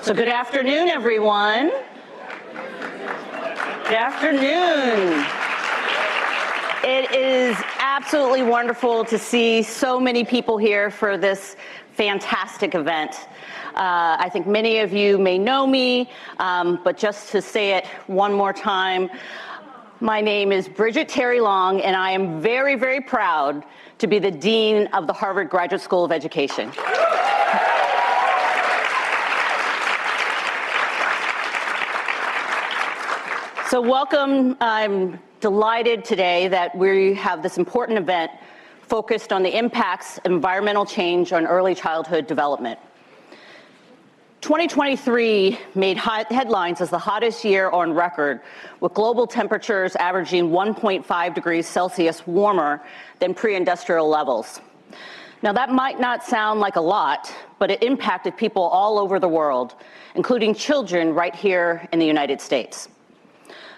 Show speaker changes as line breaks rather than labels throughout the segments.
So good afternoon, everyone. Good afternoon. It is absolutely wonderful to see so many people here for this fantastic event. I think many of you may know me, but just to say it one more time, my name is Bridget Terry Long, and I am very, very proud to be the Dean of the Harvard Graduate School of Education. So welcome. I'm delighted today that we have this important event focused on the impacts of environmental change on early childhood development. 2023 made headlines as the hottest year on record, with global temperatures averaging 1.5 degrees Celsius warmer than pre-industrial levels. Now, that might not sound like a lot, but it impacted people all over the world, including children right here in the United States.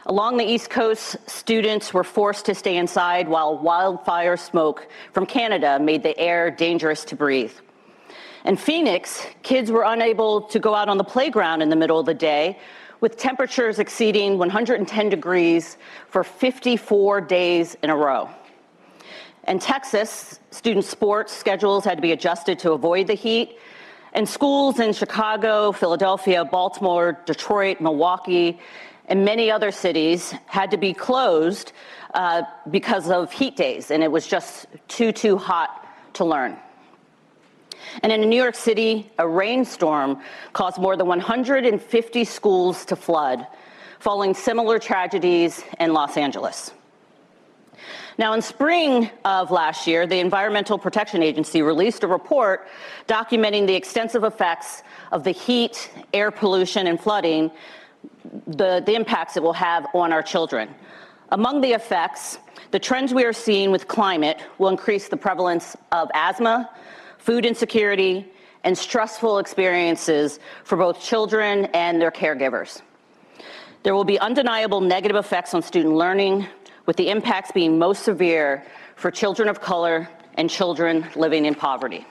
Along the East Coast, students were forced to stay inside while wildfire smoke from Canada made the air dangerous to breathe. In Phoenix, kids were unable to go out on the playground in the middle of the day, with temperatures exceeding 110 degrees for 54 days in a row. In Texas, student sports schedules had to be adjusted to avoid the heat, and schools in Chicago, Philadelphia, Baltimore, Detroit, Milwaukee, and many other cities had to be closed because of heat days, and it was just too hot to learn. And in New York City, a rainstorm caused more than 150 schools to flood, following similar tragedies in Los Angeles. Now, in spring of last year, the Environmental Protection Agency released a report documenting the extensive effects of the heat, air pollution, and flooding, the impacts it will have on our children. Among the effects, the trends we are seeing with climate will increase the prevalence of asthma, food insecurity, and stressful experiences for both children and their caregivers. There will be undeniable negative effects on student learning, with the impacts being most severe for children of color and children living in poverty.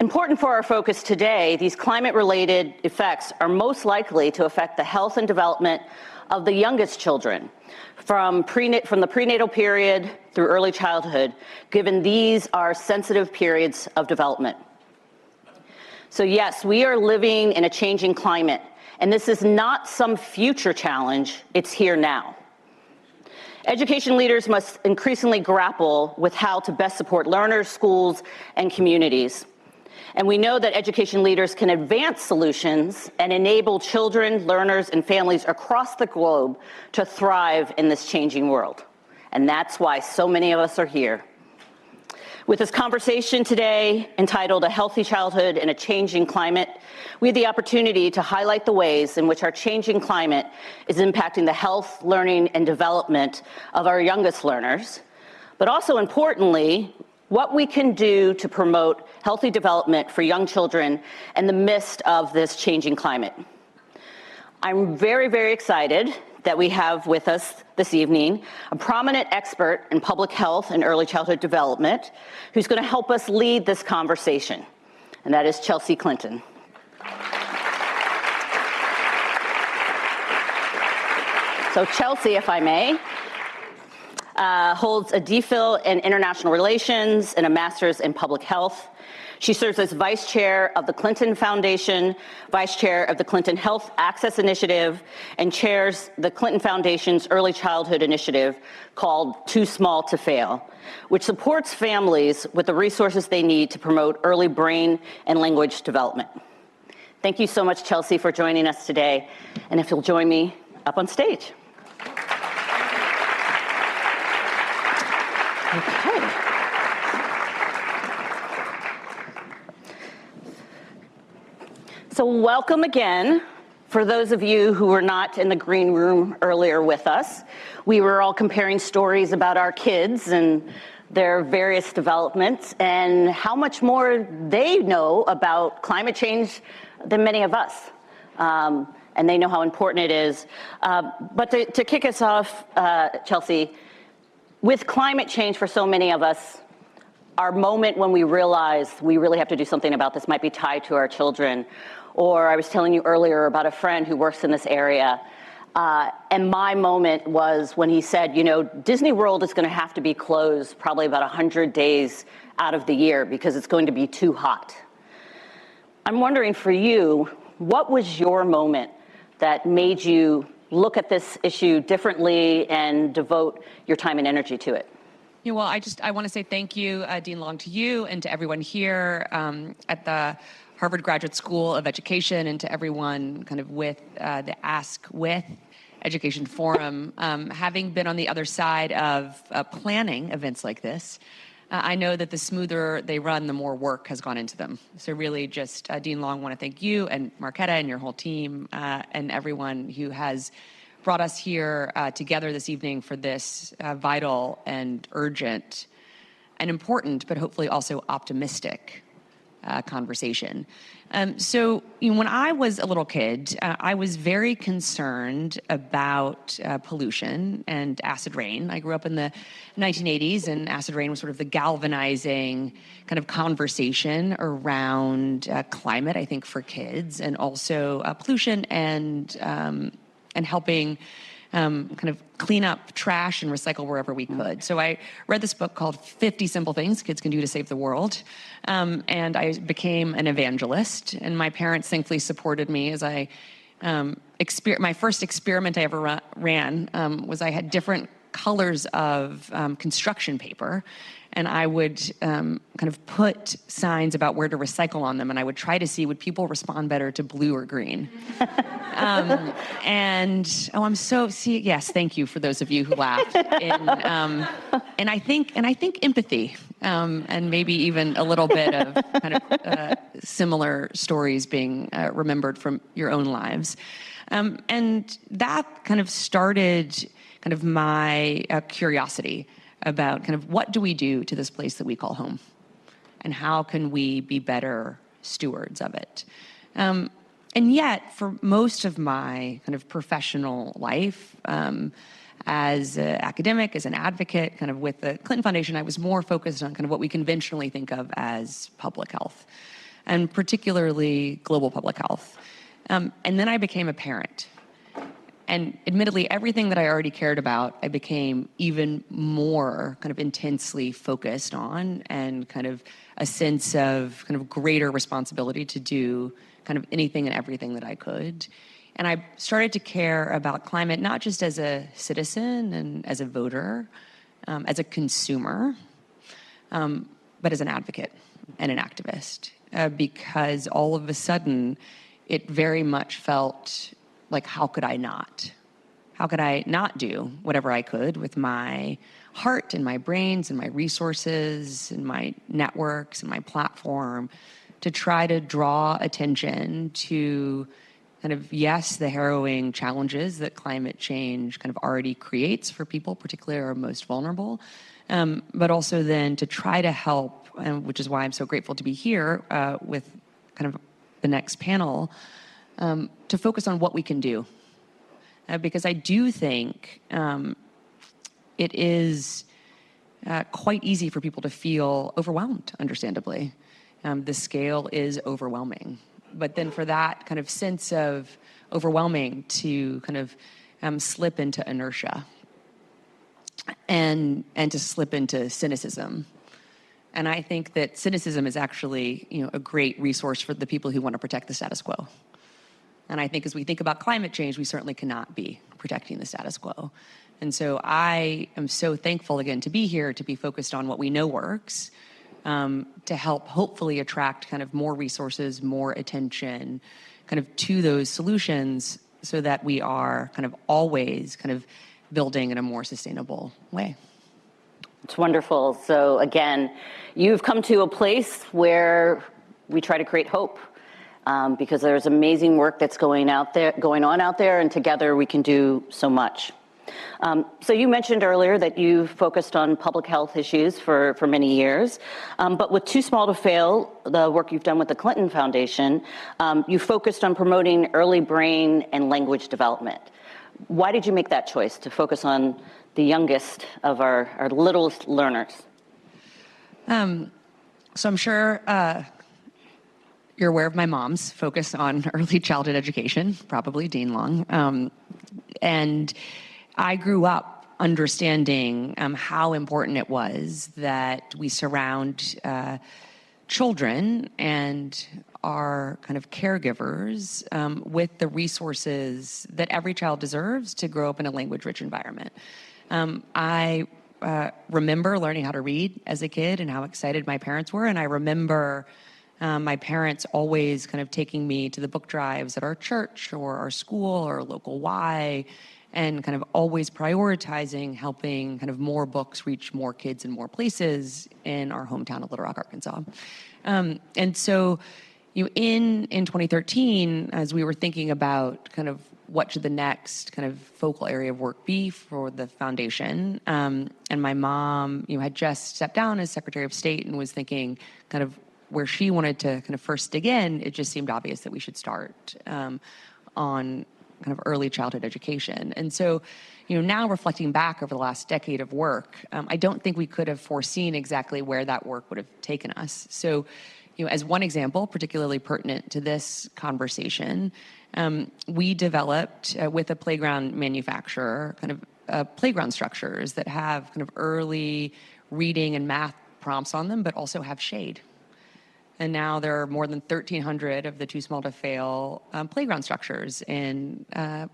Important for our focus today, these climate-related effects are most likely to affect the health and development of the youngest children from the prenatal period through early childhood, given these are sensitive periods of development. So yes, we are living in a changing climate, and this is not some future challenge, it's here now. Education leaders must increasingly grapple with how to best support learners, schools, and communities. And we know that education leaders can advance solutions and enable children, learners, and families across the globe to thrive in this changing world. And that's why so many of us are here. With this conversation today entitled A Healthy Childhood in a Changing Climate, we have the opportunity to highlight the ways in which our changing climate is impacting the health, learning, and development of our youngest learners, but also importantly, what we can do to promote healthy development for young children in the midst of this changing climate. I'm very, very excited that we have with us this evening a prominent expert in public health and early childhood development who's going to help us lead this conversation, and that is Chelsea Clinton. So Chelsea, if I may, holds a DPhil in International Relations and a Master's in Public Health. She serves as Vice Chair of the Clinton Foundation, Vice Chair of the Clinton Health Access Initiative, and chairs the Clinton Foundation's early childhood initiative called Too Small to Fail, which supports families with the resources they need to promote early brain and language development. Thank you so much, Chelsea, for joining us today. And if you'll join me up on stage. Okay. So welcome again. For those of you who were not in the green room earlier with us, we were all comparing stories about our kids and their various developments and how much more they know about climate change than many of us. And they know how important it is. But to kick us off, Chelsea, with climate change for so many of us, our moment when we realize we really have to do something about this might be tied to our children. Or I was telling you earlier about a friend who works in this area. And my moment was when he said, you know, Disney World is going to have to be closed probably about 100 days out of the year because it's going to be too hot. I'm wondering for you, what was your moment that made you look at this issue differently and devote your time and energy to it?
Yeah, well, I want to say thank you, Dean Long, to you and to everyone here at the Harvard Graduate School of Education, and to everyone kind of with the Askwith Education Forum. Having been on the other side of planning events like this, I know that the smoother they run, the more work has gone into them. So really just, Dean Long, want to thank you and Marketa and your whole team and everyone who has brought us here together this evening for this vital and urgent and important, but hopefully also optimistic conversation. So when I was a little kid, I was very concerned about pollution and acid rain. I grew up in the 1980s, and acid rain was sort of the galvanizing kind of conversation around climate, I think, for kids, and also pollution and helping kind of clean up trash and recycle wherever we could. So I read this book called 50 Simple Things Kids Can Do to Save the World, and I became an evangelist, and my parents thankfully supported me as I, my first experiment I ever ran was I had different colors of construction paper, and I would kind of put signs about where to recycle on them, and I would try to see, would people respond better to blue or green? Yes, thank you for those of you who laughed. And I think empathy, and maybe even a little bit of kind of similar stories being remembered from your own lives. And that kind of started kind of my curiosity about kind of what do we do to this place that we call home, and how can we be better stewards of it. And yet, for most of my kind of professional life, as an academic, as an advocate, kind of with the Clinton Foundation, I was more focused on kind of what we conventionally think of as public health, and particularly global public health. And then I became a parent. And admittedly, everything that I already cared about, I became even more kind of intensely focused on, and kind of a sense of kind of greater responsibility to do kind of anything and everything that I could. And I started to care about climate, not just as a citizen and as a voter, as a consumer, but as an advocate and an activist, because all of a sudden it very much felt like, how could I not? How could I not do whatever I could with my heart and my brains and my resources and my networks and my platform to try to draw attention to kind of, yes, the harrowing challenges that climate change kind of already creates for people, particularly our most vulnerable, but also then to try to help, which is why I'm so grateful to be here with kind of the next panel, to focus on what we can do. Because I do think it is quite easy for people to feel overwhelmed, understandably. The scale is overwhelming. But then for that kind of sense of overwhelming to kind of slip into inertia and to slip into cynicism. And I think that cynicism is actually, a great resource for the people who want to protect the status quo. And I think as we think about climate change, we certainly cannot be protecting the status quo. And so I am so thankful, again, to be here, to be focused on what we know works, to help hopefully attract kind of more resources, more attention kind of to those solutions, so that we are kind of always kind of building in a more sustainable way.
It's wonderful. So again, you've come to a place where we try to create hope. Because there's amazing work that's going on out there, and together we can do so much. So you mentioned earlier that you've focused on public health issues for many years, but with Too Small to Fail, the work you've done with the Clinton Foundation, you focused on promoting early brain and language development. Why did you make that choice to focus on the youngest of our littlest learners?
So I'm sure you're aware of my mom's focus on early childhood education, probably Dean Long. And I grew up understanding how important it was that we surround children and our kind of caregivers with the resources that every child deserves to grow up in a language-rich environment. I remember learning how to read as a kid and how excited my parents were, and I remember my parents always kind of taking me to the book drives at our church or our school or local Y, and kind of always prioritizing helping kind of more books reach more kids in more places in our hometown of Little Rock, Arkansas. And so in 2013, as we were thinking about kind of what should the next kind of focal area of work be for the foundation, and my mom had just stepped down as Secretary of State and was thinking kind of where she wanted to kind of first dig in, it just seemed obvious that we should start on kind of early childhood education. And so, now reflecting back over the last decade of work, I don't think we could have foreseen exactly where that work would have taken us. So, as one example, particularly pertinent to this conversation, we developed with a playground manufacturer kind of playground structures that have kind of early reading and math prompts on them, but also have shade. And now there are more than 1,300 of the Too Small to Fail playground structures in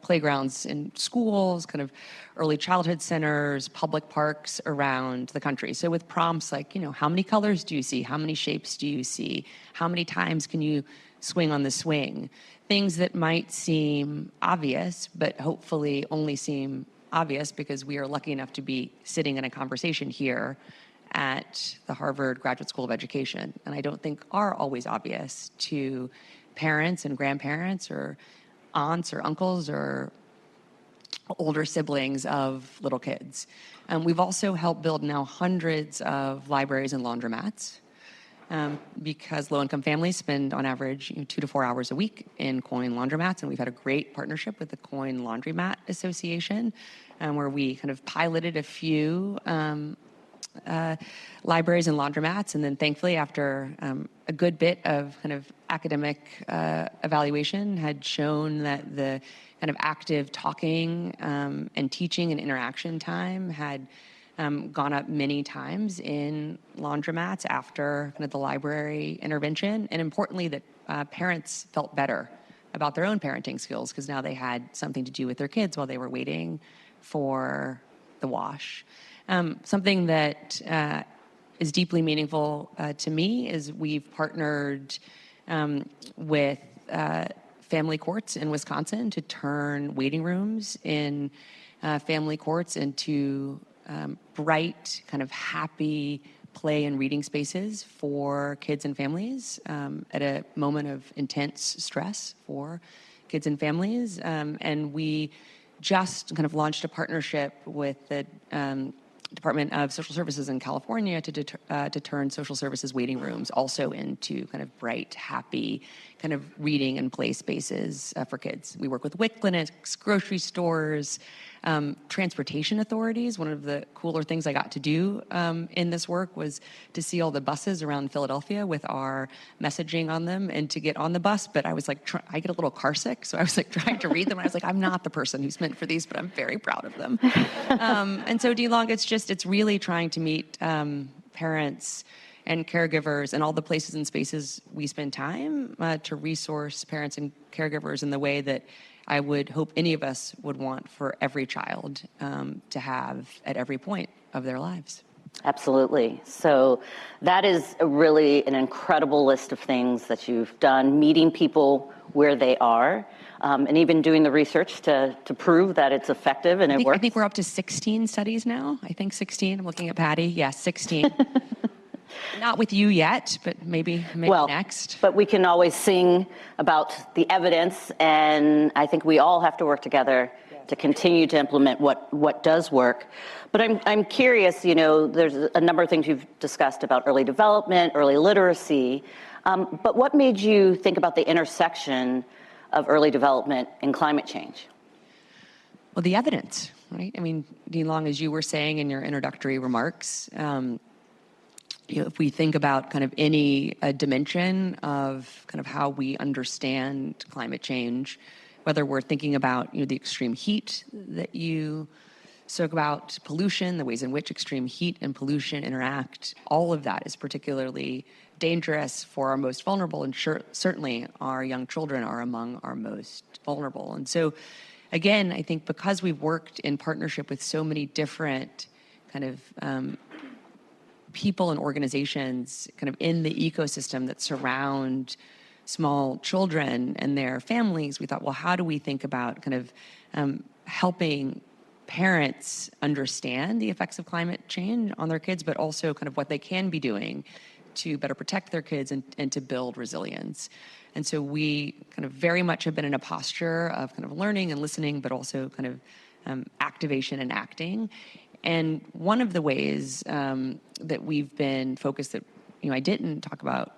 playgrounds in schools, kind of early childhood centers, public parks around the country. So with prompts like, how many colors do you see? How many shapes do you see? How many times can you swing on the swing? Things that might seem obvious, but hopefully only seem obvious because we are lucky enough to be sitting in a conversation here at the Harvard Graduate School of Education, and I don't think are always obvious to parents and grandparents or aunts or uncles or older siblings of little kids. We've also helped build now hundreds of libraries and laundromats because low-income families spend on average 2 to 4 hours a week in Coin laundromats, and we've had a great partnership with the Coin Laundromat Association where we kind of piloted a few libraries and laundromats, and then thankfully after a good bit of kind of academic evaluation had shown that the kind of active talking and teaching and interaction time had gone up many times in laundromats after kind of the library intervention, and importantly that parents felt better about their own parenting skills because now they had something to do with their kids while they were waiting for the wash. Something that is deeply meaningful to me is we've partnered with family courts in Wisconsin to turn waiting rooms in family courts into bright, kind of happy play and reading spaces for kids and families at a moment of intense stress for kids and families. And we just kind of launched a partnership with the Department of Social Services in California to turn social services waiting rooms also into kind of bright, happy, kind of reading and play spaces for kids. We work with WIC clinics, grocery stores, transportation authorities. One of the cooler things I got to do in this work was to see all the buses around Philadelphia with our messaging on them and to get on the bus. But I was like, I get a little car sick, so I was like trying to read them. And I was like, I'm not the person who's meant for these, but I'm very proud of them. And so D-Long, it's really trying to meet parents and caregivers and all the places and spaces we spend time to resource parents and caregivers in the way that I would hope any of us would want for every child to have at every point of their lives.
Absolutely. So that is really an incredible list of things that you've done, meeting people where they are, and even doing the research to prove that it's effective and it works.
I think we're up to 16 studies now. I think 16. I'm looking at Patty. Yes, 16. Not with you yet, but maybe next.
But we can always sing about the evidence, and I think we all have to work together to continue to implement what does work. But I'm curious, there's a number of things you've discussed about early development, early literacy, but what made you think about the intersection of early development and climate change?
Well, the evidence, right? I mean, Dean Long, as you were saying in your introductory remarks, if we think about kind of any dimension of kind of how we understand climate change, whether we're thinking about the extreme heat that you spoke about, pollution, the ways in which extreme heat and pollution interact, all of that is particularly dangerous for our most vulnerable, and certainly our young children are among our most vulnerable. And so, again, I think because we've worked in partnership with so many different kind of people and organizations kind of in the ecosystem that surround small children and their families, we thought, well, how do we think about kind of helping parents understand the effects of climate change on their kids, but also kind of what they can be doing to better protect their kids and to build resilience. And so we kind of very much have been in a posture of kind of learning and listening, but also kind of activation and acting. And one of the ways that we've been focused that I didn't talk about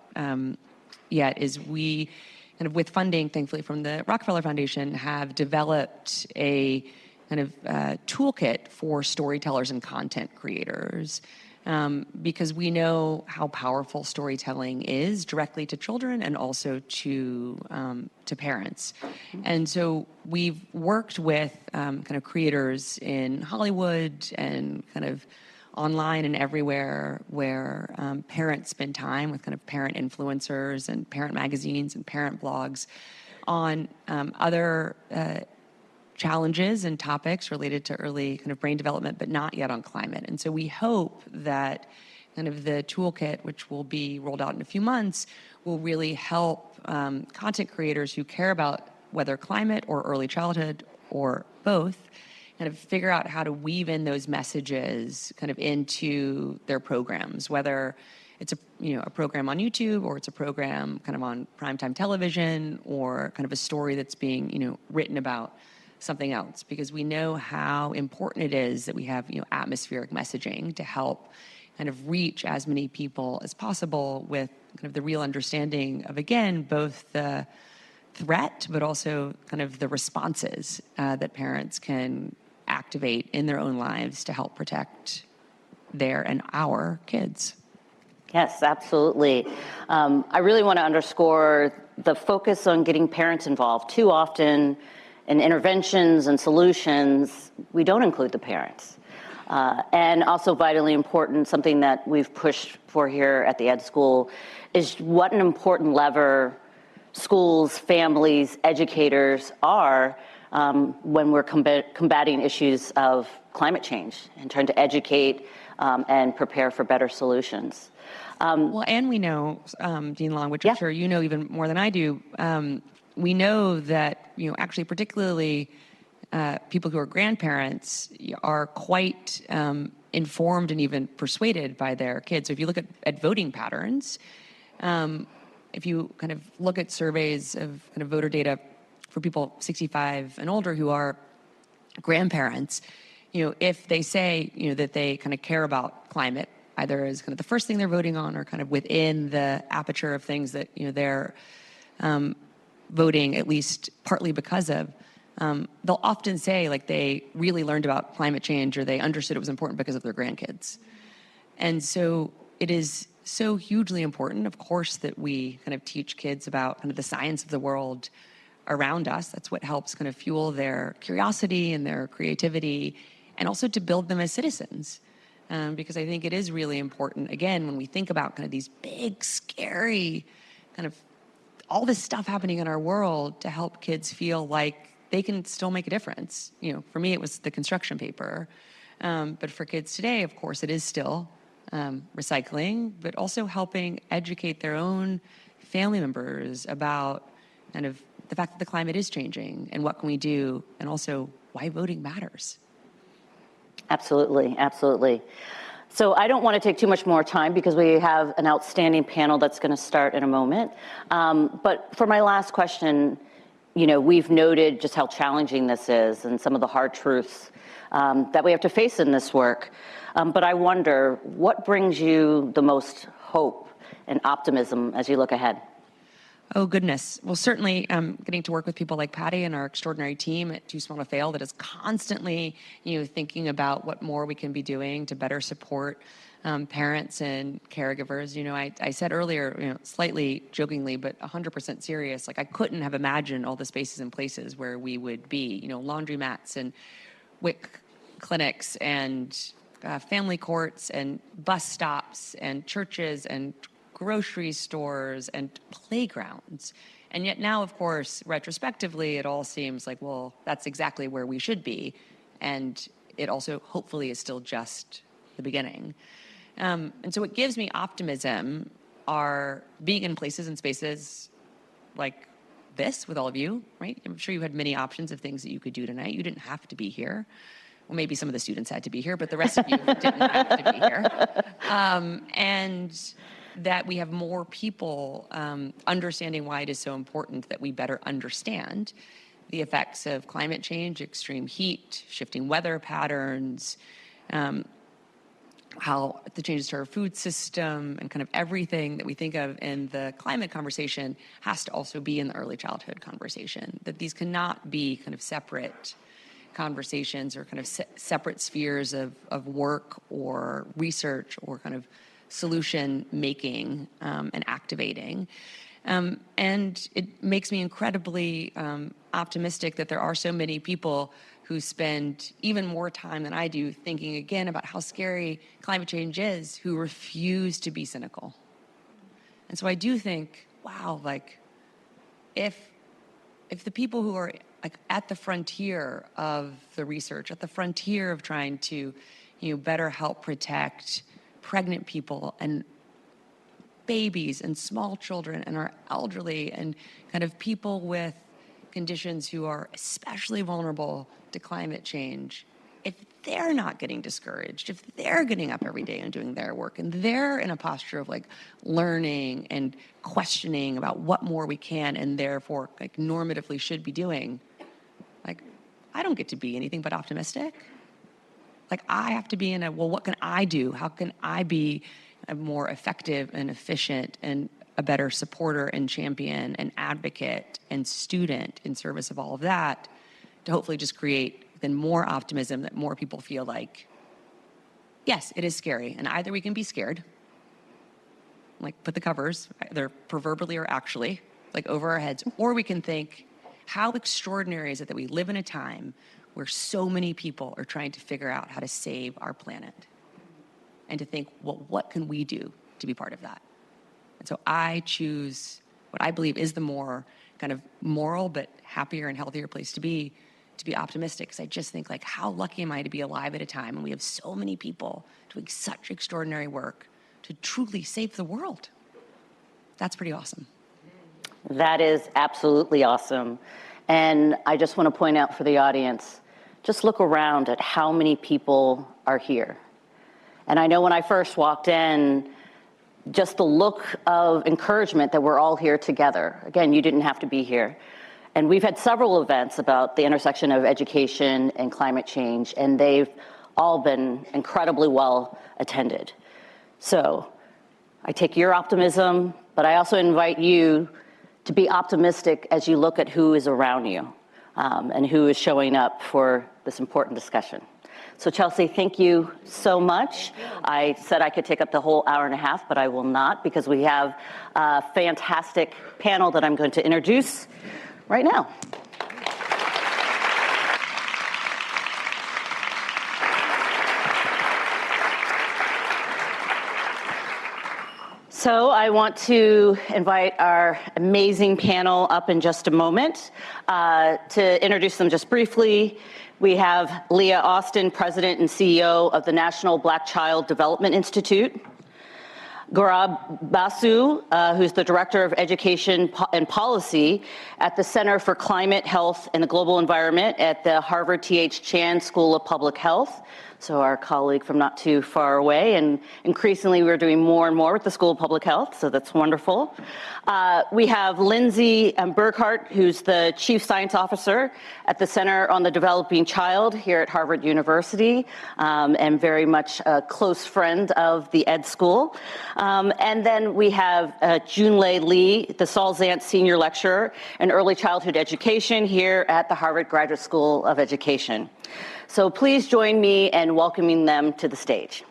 yet is we kind of with funding, thankfully, from the Rockefeller Foundation, have developed a kind of toolkit for storytellers and content creators, because we know how powerful storytelling is directly to children and also to parents. And so we've worked with kind of creators in Hollywood and kind of online and everywhere where parents spend time with kind of parent influencers and parent magazines and parent blogs on other challenges and topics related to early kind of brain development, but not yet on climate. And so we hope that kind of the toolkit, which will be rolled out in a few months, will really help content creators who care about whether climate or early childhood or both, kind of figure out how to weave in those messages kind of into their programs, whether it's a program on YouTube or it's a program kind of on primetime television or kind of a story that's being written about something else, because we know how important it is that we have atmospheric messaging to help kind of reach as many people as possible with kind of the real understanding of, again, both the threat but also kind of the responses that parents can activate in their own lives to help protect their and our kids.
Yes, absolutely. I really want to underscore the focus on getting parents involved. Too often in interventions and solutions, we don't include the parents. And also vitally important, something that we've pushed for here at the Ed School, is what an important lever schools, families, educators are when we're combating issues of climate change and trying to educate and prepare for better solutions.
Well, and we know, Dean Long, which I'm sure you know even more than I do, we know that, actually particularly people who are grandparents are quite informed and even persuaded by their kids. So if you look at voting patterns, if you kind of look at surveys of kind of voter data for people 65 and older who are grandparents, if they say, that they kind of care about climate, either as kind of the first thing they're voting on or kind of within the aperture of things that, they're voting at least partly because of, they'll often say like they really learned about climate change or they understood it was important because of their grandkids. And so it is so hugely important, of course, that we kind of teach kids about kind of the science of the world around us. That's what helps kind of fuel their curiosity and their creativity, and also to build them as citizens. Because I think it is really important, again, when we think about kind of these big, scary, kind of all this stuff happening in our world, to help kids feel like they can still make a difference. For me, it was the construction paper. But for kids today, of course, it is still recycling, but also helping educate their own family members about kind of the fact that the climate is changing and what can we do, and also why voting matters.
Absolutely, absolutely. So I don't want to take too much more time because we have an outstanding panel that's going to start in a moment. But for my last question, we've noted just how challenging this is and some of the hard truths that we have to face in this work. But I wonder, what brings you the most hope and optimism as you look ahead?
Oh, goodness. Well, certainly getting to work with people like Patty and our extraordinary team at Too Small to Fail that is constantly, thinking about what more we can be doing to better support parents and caregivers. I said earlier, slightly jokingly, but 100% serious, like I couldn't have imagined all the spaces and places where we would be, laundromats and WIC clinics and family courts and bus stops and churches and grocery stores and playgrounds. And yet now, of course, retrospectively, it all seems like, well, that's exactly where we should be. And it also hopefully is still just the beginning. And so what gives me optimism are being in places and spaces like this with all of you, right? I'm sure you had many options of things that you could do tonight. You didn't have to be here. Well, maybe some of the students had to be here, but the rest of you didn't have to be here. And that we have more people understanding why it is so important that we better understand the effects of climate change, extreme heat, shifting weather patterns, how the changes to our food system, and kind of everything that we think of in the climate conversation has to also be in the early childhood conversation, that these cannot be kind of separate conversations or kind of separate spheres of work or research or kind of solution making and activating. And it makes me incredibly optimistic that there are so many people who spend even more time than I do thinking again about how scary climate change is, who refuse to be cynical. And so I do think, wow, like if the people who are like at the frontier of the research, at the frontier of trying to, better help protect pregnant people and babies and small children and our elderly and kind of people with conditions who are especially vulnerable to climate change, if they're not getting discouraged, if they're getting up every day and doing their work and they're in a posture of like learning and questioning about what more we can and therefore like normatively should be doing, like I don't get to be anything but optimistic. Like I have to be in well, what can I do? How can I be a more effective and efficient and a better supporter and champion and advocate and student in service of all of that to hopefully just create then more optimism that more people feel like, yes, it is scary. And either we can be scared, like put the covers, either proverbially or actually, like over our heads, or we can think, how extraordinary is it that we live in a time where so many people are trying to figure out how to save our planet? And to think, well, what can we do to be part of that? And so I choose what I believe is the more kind of moral but happier and healthier place to be optimistic, because I just think like, how lucky am I to be alive at a time when we have so many people doing such extraordinary work to truly save the world. That's pretty awesome.
That is absolutely awesome. And I just want to point out for the audience, just look around at how many people are here. And I know when I first walked in, just the look of encouragement that we're all here together. Again, you didn't have to be here. And we've had several events about the intersection of education and climate change, and they've all been incredibly well attended. So I take your optimism, but I also invite you to be optimistic as you look at who is around you and who is showing up for this important discussion. So Chelsea, thank you so much. I said I could take up the whole hour and a half, but I will not, because we have a fantastic panel that I'm going to introduce right now. So I want to invite our amazing panel up in just a moment. To introduce them just briefly, we have Leah Austin, President and CEO of the National Black Child Development Institute. Gaurab Basu, who's the Director of Education and Policy at the Center for Climate, Health, and the Global Environment at the Harvard T.H. Chan School of Public Health. So our colleague from not too far away, and increasingly we're doing more and more with the School of Public Health, so that's wonderful. We have Lindsey Burghardt, who's the Chief Science Officer at the Center on the Developing Child here at Harvard University, and very much a close friend of the Ed School. And then we have Junlei Lee, the Saul Zaentz Senior Lecturer in Early Childhood Education here at the Harvard Graduate School of Education. So please join me in welcoming them to the stage.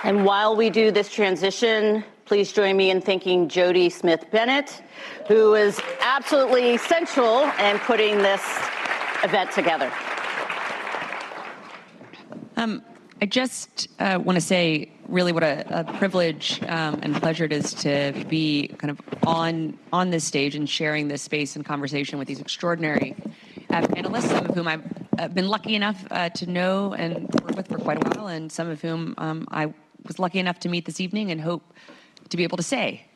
And while we do this transition, please join me in thanking Jody Smith-Bennett, who is absolutely essential in putting this event together.
I just want to say really what a privilege and pleasure it is to be kind of on this stage and sharing this space and conversation with these extraordinary panelists, some of whom I've been lucky enough to know and work with for quite a while, and some of whom I was lucky enough to meet this evening and hope to be able to say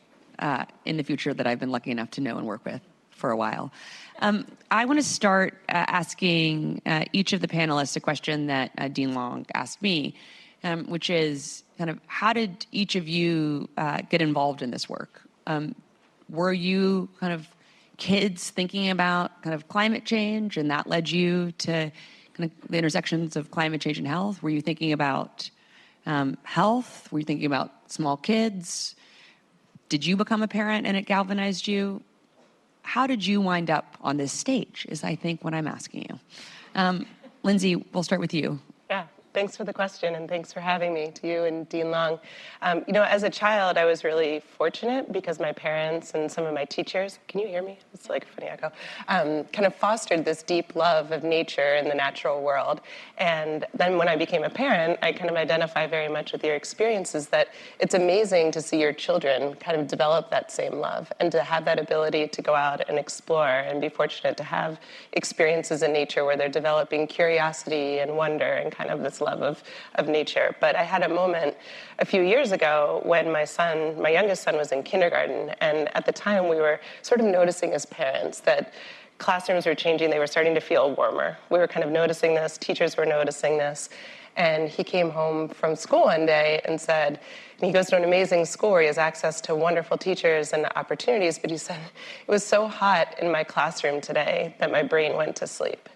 in the future that I've been lucky enough to know and work with for a while. I want to start asking each of the panelists a question that Dean Long asked me, which is kind of how did each of you get involved in this work? Were you kind of kids thinking about kind of climate change and that led you to kind of the intersections of climate change and health? Were you thinking about health? Were you thinking about small kids? Did you become a parent and it galvanized you? How did you wind up on this stage is, I think, what I'm asking you. Lindsey, we'll start with you.
Yeah, thanks for the question, and thanks for having me, to you and Dean Long. As a child, I was really fortunate because my parents and some of my teachers, can you hear me? It's like a funny echo, kind of fostered this deep love of nature and the natural world. And then when I became a parent, I kind of identify very much with your experiences that it's amazing to see your children kind of develop that same love and to have that ability to go out and explore and be fortunate to have experiences in nature where they're developing curiosity and wonder and kind of this love of nature. But I had a moment a few years ago when my youngest son was in kindergarten, and at the time we were sort of noticing as parents that classrooms were changing, they were starting to feel warmer. We were kind of noticing this, teachers were noticing this, and he came home from school one day and said, and he goes to an amazing school where he has access to wonderful teachers and opportunities, but he said, it was so hot in my classroom today that my brain went to sleep.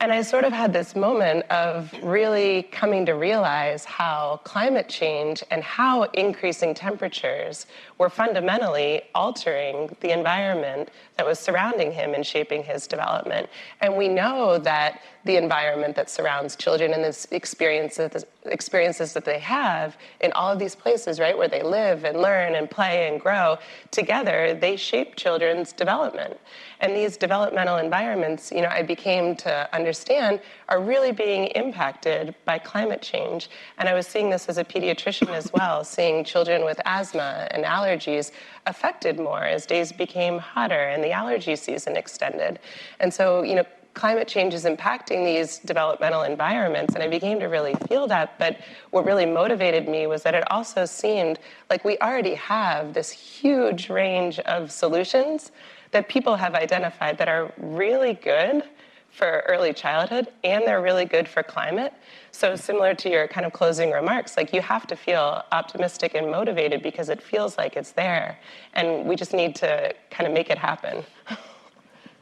And I sort of had this moment of really coming to realize how climate change and how increasing temperatures were fundamentally altering the environment that was surrounding him and shaping his development. And we know that the environment that surrounds children and the experiences that they have in all of these places, right, where they live and learn and play and grow together, they shape children's development. And these developmental environments, I became to understand are really being impacted by climate change. And I was seeing this as a pediatrician as well, seeing children with asthma and allergies affected more as days became hotter and the allergy season extended. And so, climate change is impacting these developmental environments, and I began to really feel that. But what really motivated me was that it also seemed like we already have this huge range of solutions that people have identified that are really good for early childhood, and they're really good for climate. So similar to your kind of closing remarks, like you have to feel optimistic and motivated because it feels like it's there, and we just need to kind of make it happen.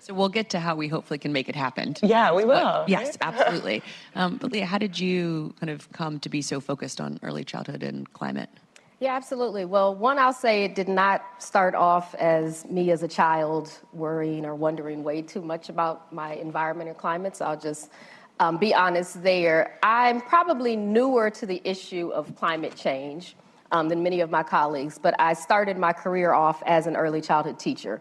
So we'll get to how we hopefully can make it happen.
Yeah, we will.
Yes, absolutely. But Leah, how did you kind of come to be so focused on early childhood and climate?
Yeah, absolutely. Well, one, I'll say it did not start off as me as a child worrying or wondering way too much about my environment and climate, so I'll just be honest there. I'm probably newer to the issue of climate change than many of my colleagues, but I started my career off as an early childhood teacher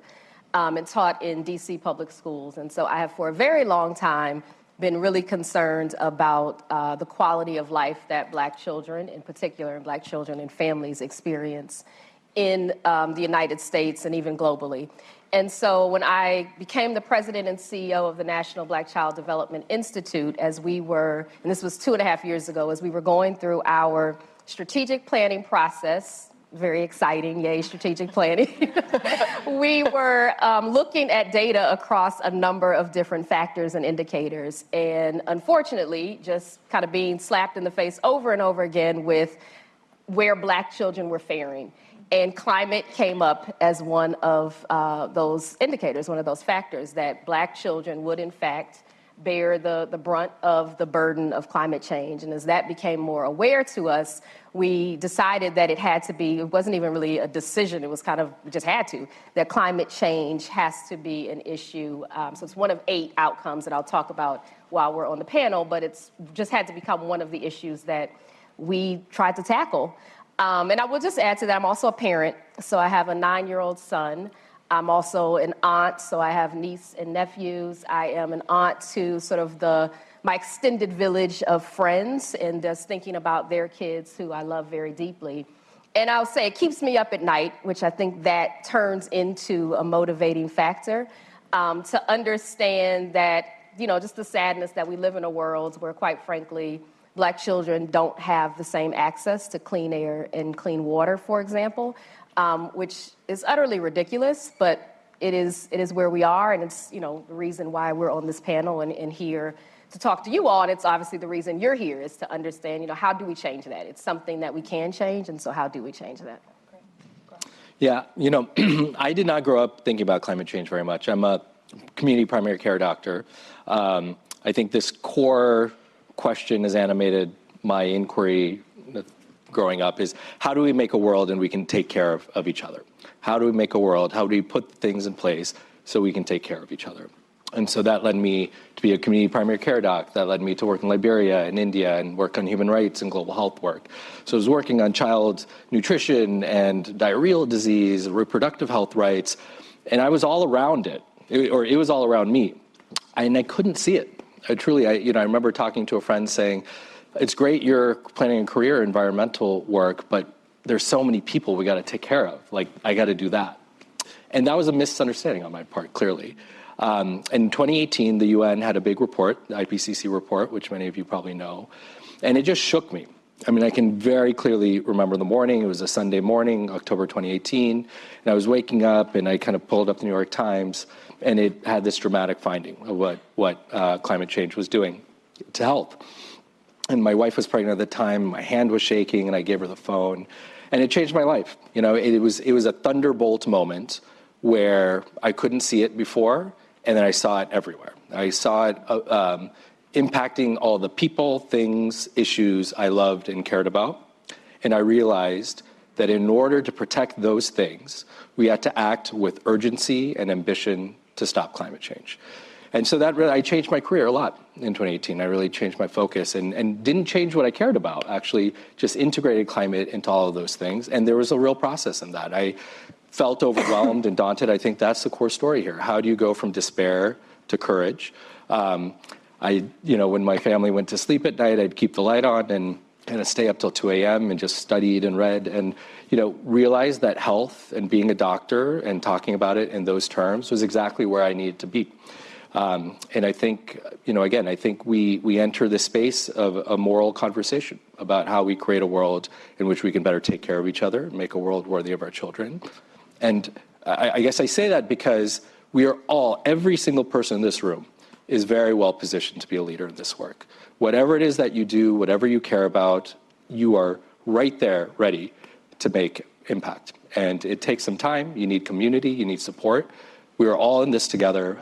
and taught in D.C. public schools. And so I have for a very long time been really concerned about the quality of life that Black children, in particular, and Black children and families experience in the United States and even globally. And so when I became the president and CEO of the National Black Child Development Institute, as we were, and this was 2.5 years ago, as we were going through our strategic planning process, very exciting, yay, strategic planning. We were looking at data across a number of different factors and indicators, and unfortunately, just kind of being slapped in the face over and over again with where Black children were faring. And climate came up as one of those indicators, one of those factors that Black children would, in fact, bear the brunt of the burden of climate change. And as that became more aware to us, we decided that it had to be, it wasn't even really a decision, it was kind of, we just had to, that climate change has to be an issue. So it's one of 8 outcomes that I'll talk about while we're on the panel, but it's just had to become one of the issues that we tried to tackle. And I will just add to that, I'm also a parent. So I have a 9-year-old son. I'm also an aunt, so I have niece and nephews. I am an aunt to sort of my extended village of friends, and just thinking about their kids who I love very deeply. And I'll say it keeps me up at night, which I think that turns into a motivating factor, to understand that, just the sadness that we live in a world where, quite frankly, Black children don't have the same access to clean air and clean water, for example, which is utterly ridiculous, but it is where we are, and it's, the reason why we're on this panel and here to talk to you all, and it's obviously the reason you're here, is to understand, how do we change that? It's something that we can change, and so how do we change that?
Yeah, I did not grow up thinking about climate change very much. I'm a community primary care doctor. I think this core question has animated my inquiry growing up is, how do we make a world and we can take care of each other? How do we make a world? How do we put things in place so we can take care of each other? And so that led me to be a community primary care doc. That led me to work in Liberia and India and work on human rights and global health work. So I was working on child nutrition and diarrheal disease, reproductive health rights, and I was all around it was all around me. And I couldn't see it. I remember talking to a friend saying, it's great you're planning a career in environmental work, but there's so many people we got to take care of. Like, I got to do that. And that was a misunderstanding on my part, clearly. In 2018, the UN had a big report, the IPCC report, which many of you probably know, and it just shook me. I mean, I can very clearly remember the morning. It was a Sunday morning, October 2018, and I was waking up, and I kind of pulled up the New York Times, and it had this dramatic finding of what climate change was doing to health. And my wife was pregnant at the time. My hand was shaking, and I gave her the phone, and it changed my life. It was a Thunderbolt moment where I couldn't see it before, and then I saw it everywhere. I saw it impacting all the people, things, issues I loved and cared about. And I realized that in order to protect those things, we had to act with urgency and ambition to stop climate change. And so I changed my career a lot in 2018. I really changed my focus and didn't change what I cared about, actually just integrated climate into all of those things. And there was a real process in that. I felt overwhelmed and daunted. I think that's the core story here. How do you go from despair to courage? When my family went to sleep at night, I'd keep the light on and kind of stay up till 2 a.m. and just studied and read and, realized that health and being a doctor and talking about it in those terms was exactly where I needed to be. And I think, I think we enter the space of a moral conversation about how we create a world in which we can better take care of each other, make a world worthy of our children. And I guess I say that because every single person in this room is very well positioned to be a leader in this work. Whatever it is that you do, whatever you care about, you are right there ready to make impact. And it takes some time. You need community, you need support. We are all in this together,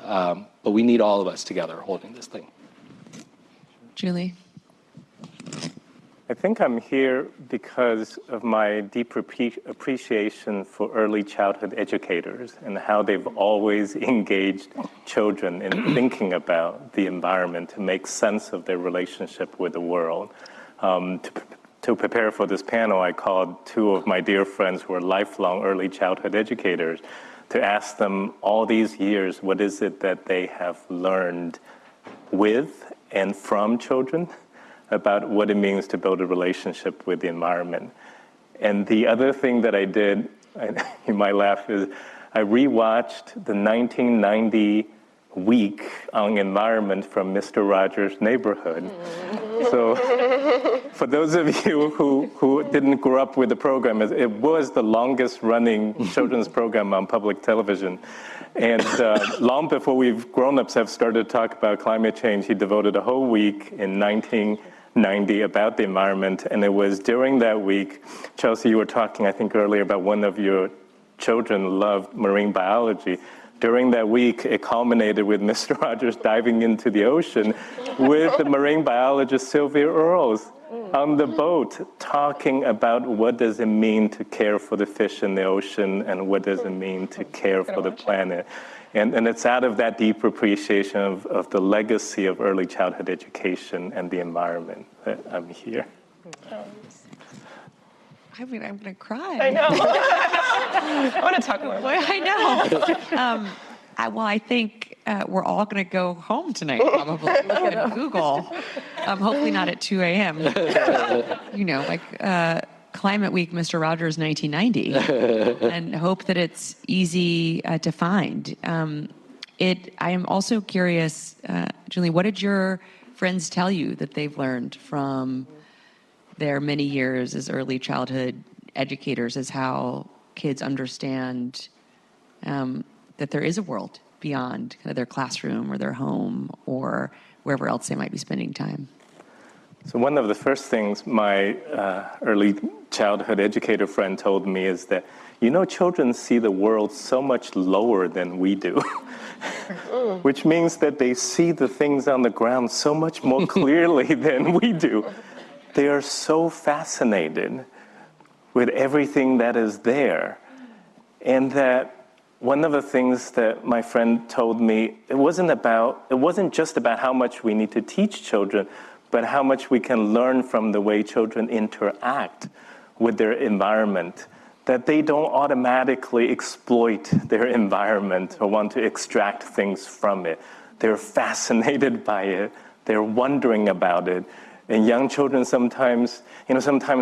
but we need all of us together holding this thing.
Julie?
I think I'm here because of my deep appreciation for early childhood educators and how they've always engaged children in thinking about the environment to make sense of their relationship with the world. To prepare for this panel, I called 2 of my dear friends who are lifelong early childhood educators to ask them all these years, what is it that they have learned with and from children about what it means to build a relationship with the environment. And the other thing that I did, you might laugh, is I rewatched the 1990 week on environment from Mr. Rogers' Neighborhood. So for those of you who didn't grow up with the program, it was the longest running children's program on public television. And long before we've grown-ups have started to talk about climate change, he devoted a whole week in 1990 about the environment. And it was during that week, Chelsea, you were talking, I think earlier, about one of your children loved marine biology. During that week, it culminated with Mr. Rogers diving into the ocean with the marine biologist Sylvia Earles on the boat, talking about what does it mean to care for the fish in the ocean and what does it mean to care for the planet. And it's out of that deep appreciation of the legacy of early childhood education and the environment that I'm here.
I mean, I'm going to cry.
I know. I want to talk more.
Well, I know. I think we're all going to go home tonight, probably. Look at Google. Hopefully not at 2 a.m. Climate Week, Mr. Rogers, 1990, and hope that it's easy to find. I am also curious, Junlei, what did your friends tell you that they've learned from their many years as early childhood educators, as how kids understand that there is a world beyond kind of their classroom or their home or wherever else they might be spending time?
So one of the first things my early childhood educator friend told me is that, children see the world so much lower than we do, which means that they see the things on the ground so much more clearly than we do. They are so fascinated with everything that is there. And that one of the things that my friend told me, it wasn't just about how much we need to teach children, but how much we can learn from the way children interact with their environment, that they don't automatically exploit their environment or want to extract things from it. They're fascinated by it. They're wondering about it. And young children sometimes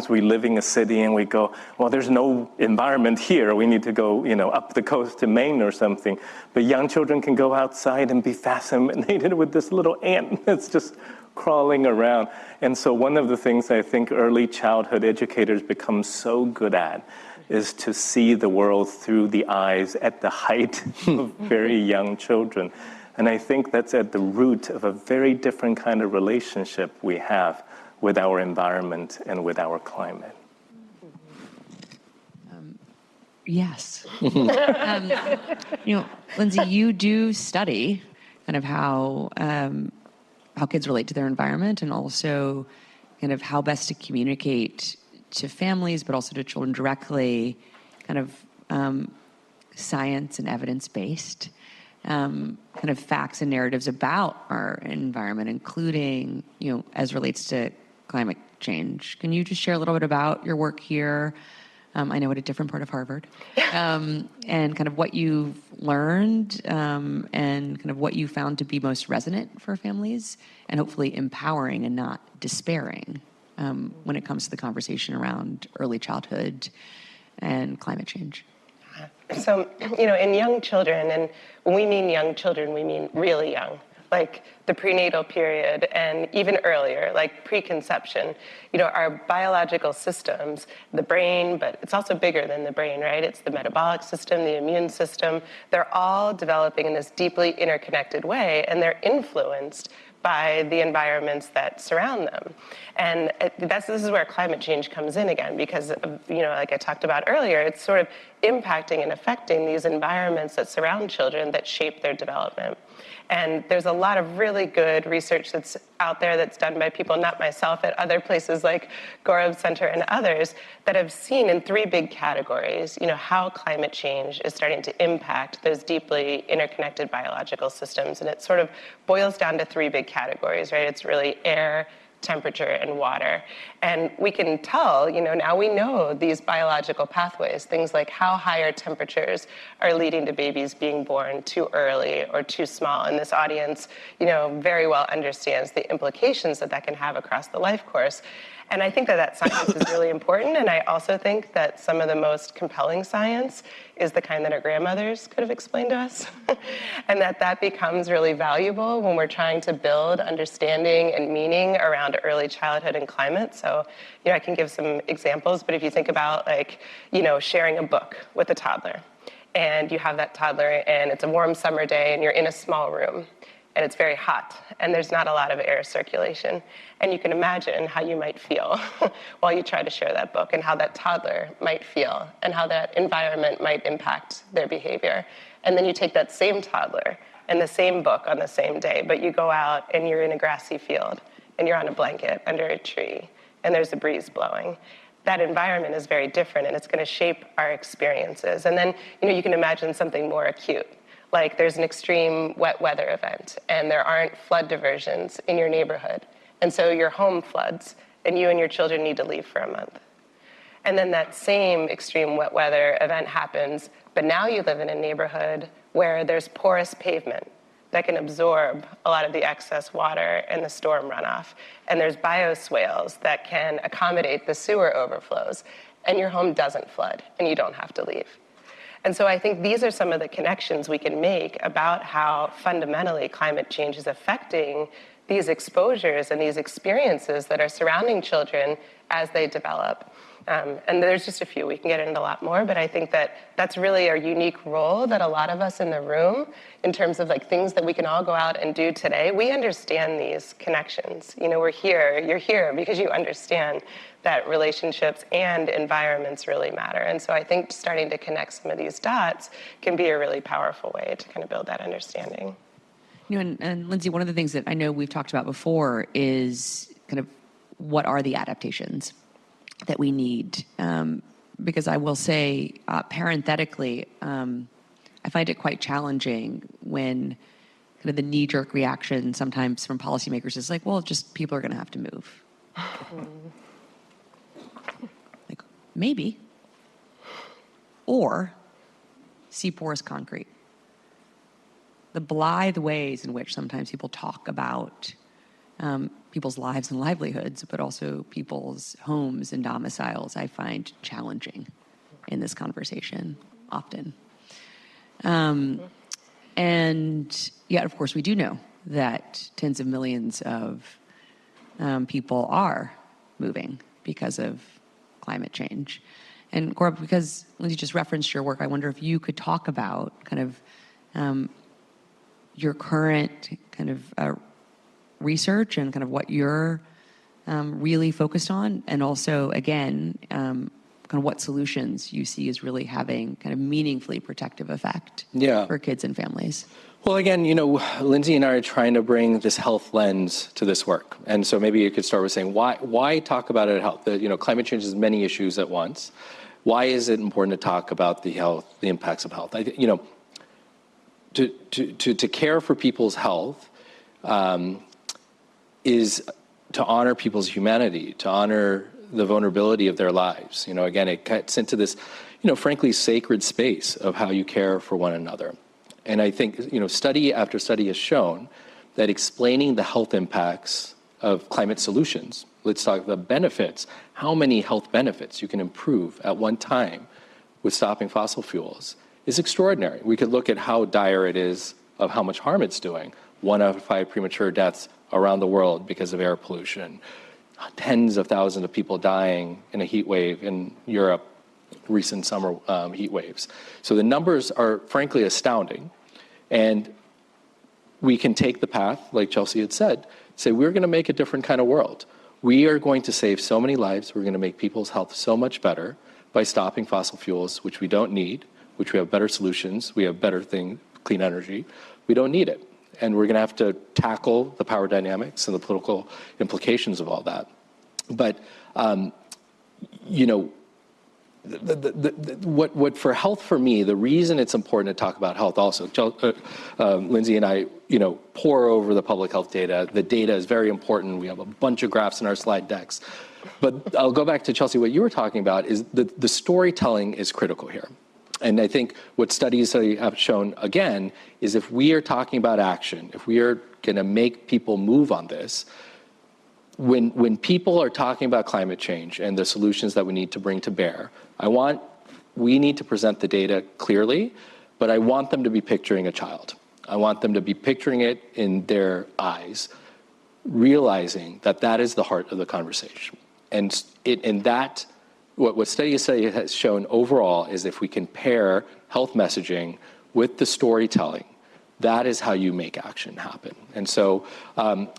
we live in a city and we go, well, there's no environment here. We need to go, up the coast to Maine or something. But young children can go outside and be fascinated with this little ant that's just crawling around. And so one of the things I think early childhood educators become so good at is to see the world through the eyes at the height of very young children. And I think that's at the root of a very different kind of relationship we have with our environment and with our climate.
Yes. Lindsey, you do study kind of how kids relate to their environment and also kind of how best to communicate to families, but also to children directly, kind of science and evidence-based. Kind of facts and narratives about our environment, including, as relates to climate change. Can you just share a little bit about your work here? I know at a different part of Harvard, and kind of what you've learned, and kind of what you found to be most resonant for families, and hopefully empowering and not despairing when it comes to the conversation around early childhood and climate change.
So, in young children, and when we mean young children, we mean really young, like the prenatal period and even earlier, like preconception. Our biological systems, the brain, but it's also bigger than the brain, right? It's the metabolic system, the immune system. They're all developing in this deeply interconnected way, and they're influenced by the environments that surround them. And this is where climate change comes in again, because, like I talked about earlier, it's sort of impacting and affecting these environments that surround children that shape their development. And there's a lot of really good research that's out there that's done by people, not myself, at other places like Gaurab Center and others, that have seen in three big categories, how climate change is starting to impact those deeply interconnected biological systems. And it sort of boils down to three big categories, right? It's really air, temperature, and water. And we can tell, now we know these biological pathways, things like how higher temperatures are leading to babies being born too early or too small. And this audience, very well understands the implications that can have across the life course. And I think that science is really important. And I also think that some of the most compelling science is the kind that our grandmothers could have explained to us. And that becomes really valuable when we're trying to build understanding and meaning around early childhood and climate. So, I can give some examples, but if you think about sharing a book with a toddler, and you have that toddler and it's a warm summer day and you're in a small room, and it's very hot, and there's not a lot of air circulation. And you can imagine how you might feel while you try to share that book, and how that toddler might feel, and how that environment might impact their behavior. And then you take that same toddler and the same book on the same day, but you go out and you're in a grassy field, and you're on a blanket under a tree, and there's a breeze blowing. That environment is very different, and it's gonna shape our experiences. And then, you can imagine something more acute. Like there's an extreme wet weather event and there aren't flood diversions in your neighborhood. And so your home floods and you and your children need to leave for a month. And then that same extreme wet weather event happens, but now you live in a neighborhood where there's porous pavement that can absorb a lot of the excess water and the storm runoff. And there's bioswales that can accommodate the sewer overflows. And your home doesn't flood, and you don't have to leave. And so I think these are some of the connections we can make about how fundamentally climate change is affecting these exposures and these experiences that are surrounding children as they develop. And there's just a few. We can get into a lot more, but I think that that's really our unique role that a lot of us in the room, in terms of like things that we can all go out and do today, we understand these connections. You know, we're here, you're here because you understand that relationships and environments really matter. And so I think starting to connect some of these dots can be a really powerful way to kind of build that understanding.
You know, and Lindsey, one of the things that I know we've talked about before is kind of what are the adaptations that we need, because I will say, parenthetically, I find it quite challenging when kind of the knee-jerk reaction sometimes from policymakers is like, well, just people are going to have to move. Like, maybe. Or see porous concrete. The blithe ways in which sometimes people talk about people's lives and livelihoods, but also people's homes and domiciles, I find challenging in this conversation often. And yet, of course, we do know that tens of millions of people are moving because of climate change. And Gaurab, because Lindsey just referenced your work, I wonder if you could talk about kind of your current kind of research and kind of what you're really focused on, and also, again, kind of what solutions you see as really having kind of meaningfully protective effect for kids and families.
Well, again, you know, Lindsey and I are trying to bring this health lens to this work. And so maybe you could start with saying, why talk about it at health? You know, climate change is many issues at once. Why is it important to talk about the impacts of health? You know, to care for people's health is to honor people's humanity, to honor the vulnerability of their lives. You know, again, it gets into this, you know, frankly, sacred space of how you care for one another. And I think, you know, study after study has shown that explaining the health impacts of climate solutions, let's talk the benefits, how many health benefits you can improve at one time with stopping fossil fuels is extraordinary. We could look at how dire it is of how much harm it's doing. 1 out of 5 premature deaths around the world because of air pollution. Tens of thousands of people dying in a heat wave in Europe, recent summer heat waves. So the numbers are frankly astounding. And we can take the path, like Chelsea had said, say we're going to make a different kind of world. We are going to save so many lives. We're going to make people's health so much better by stopping fossil fuels, which we don't need, which we have better solutions. We have better clean energy. We don't need it. And we're going to have to tackle the power dynamics and the political implications of all that. But, you know, what for health for me, the reason it's important to talk about health also, Lindsey and I, you know, pore over the public health data. The data is very important. We have a bunch of graphs in our slide decks. But I'll go back to Chelsea, what you were talking about is the storytelling is critical here. And I think what studies have shown, again, is if we are talking about action, if we are going to make people move on this, when people are talking about climate change and the solutions that we need to bring to bear, we need to present the data clearly, but I want them to be picturing a child. I want them to be picturing it in their eyes, realizing that that is the heart of the conversation. And what study has shown overall is if we can pair health messaging with the storytelling, that is how you make action happen. And so,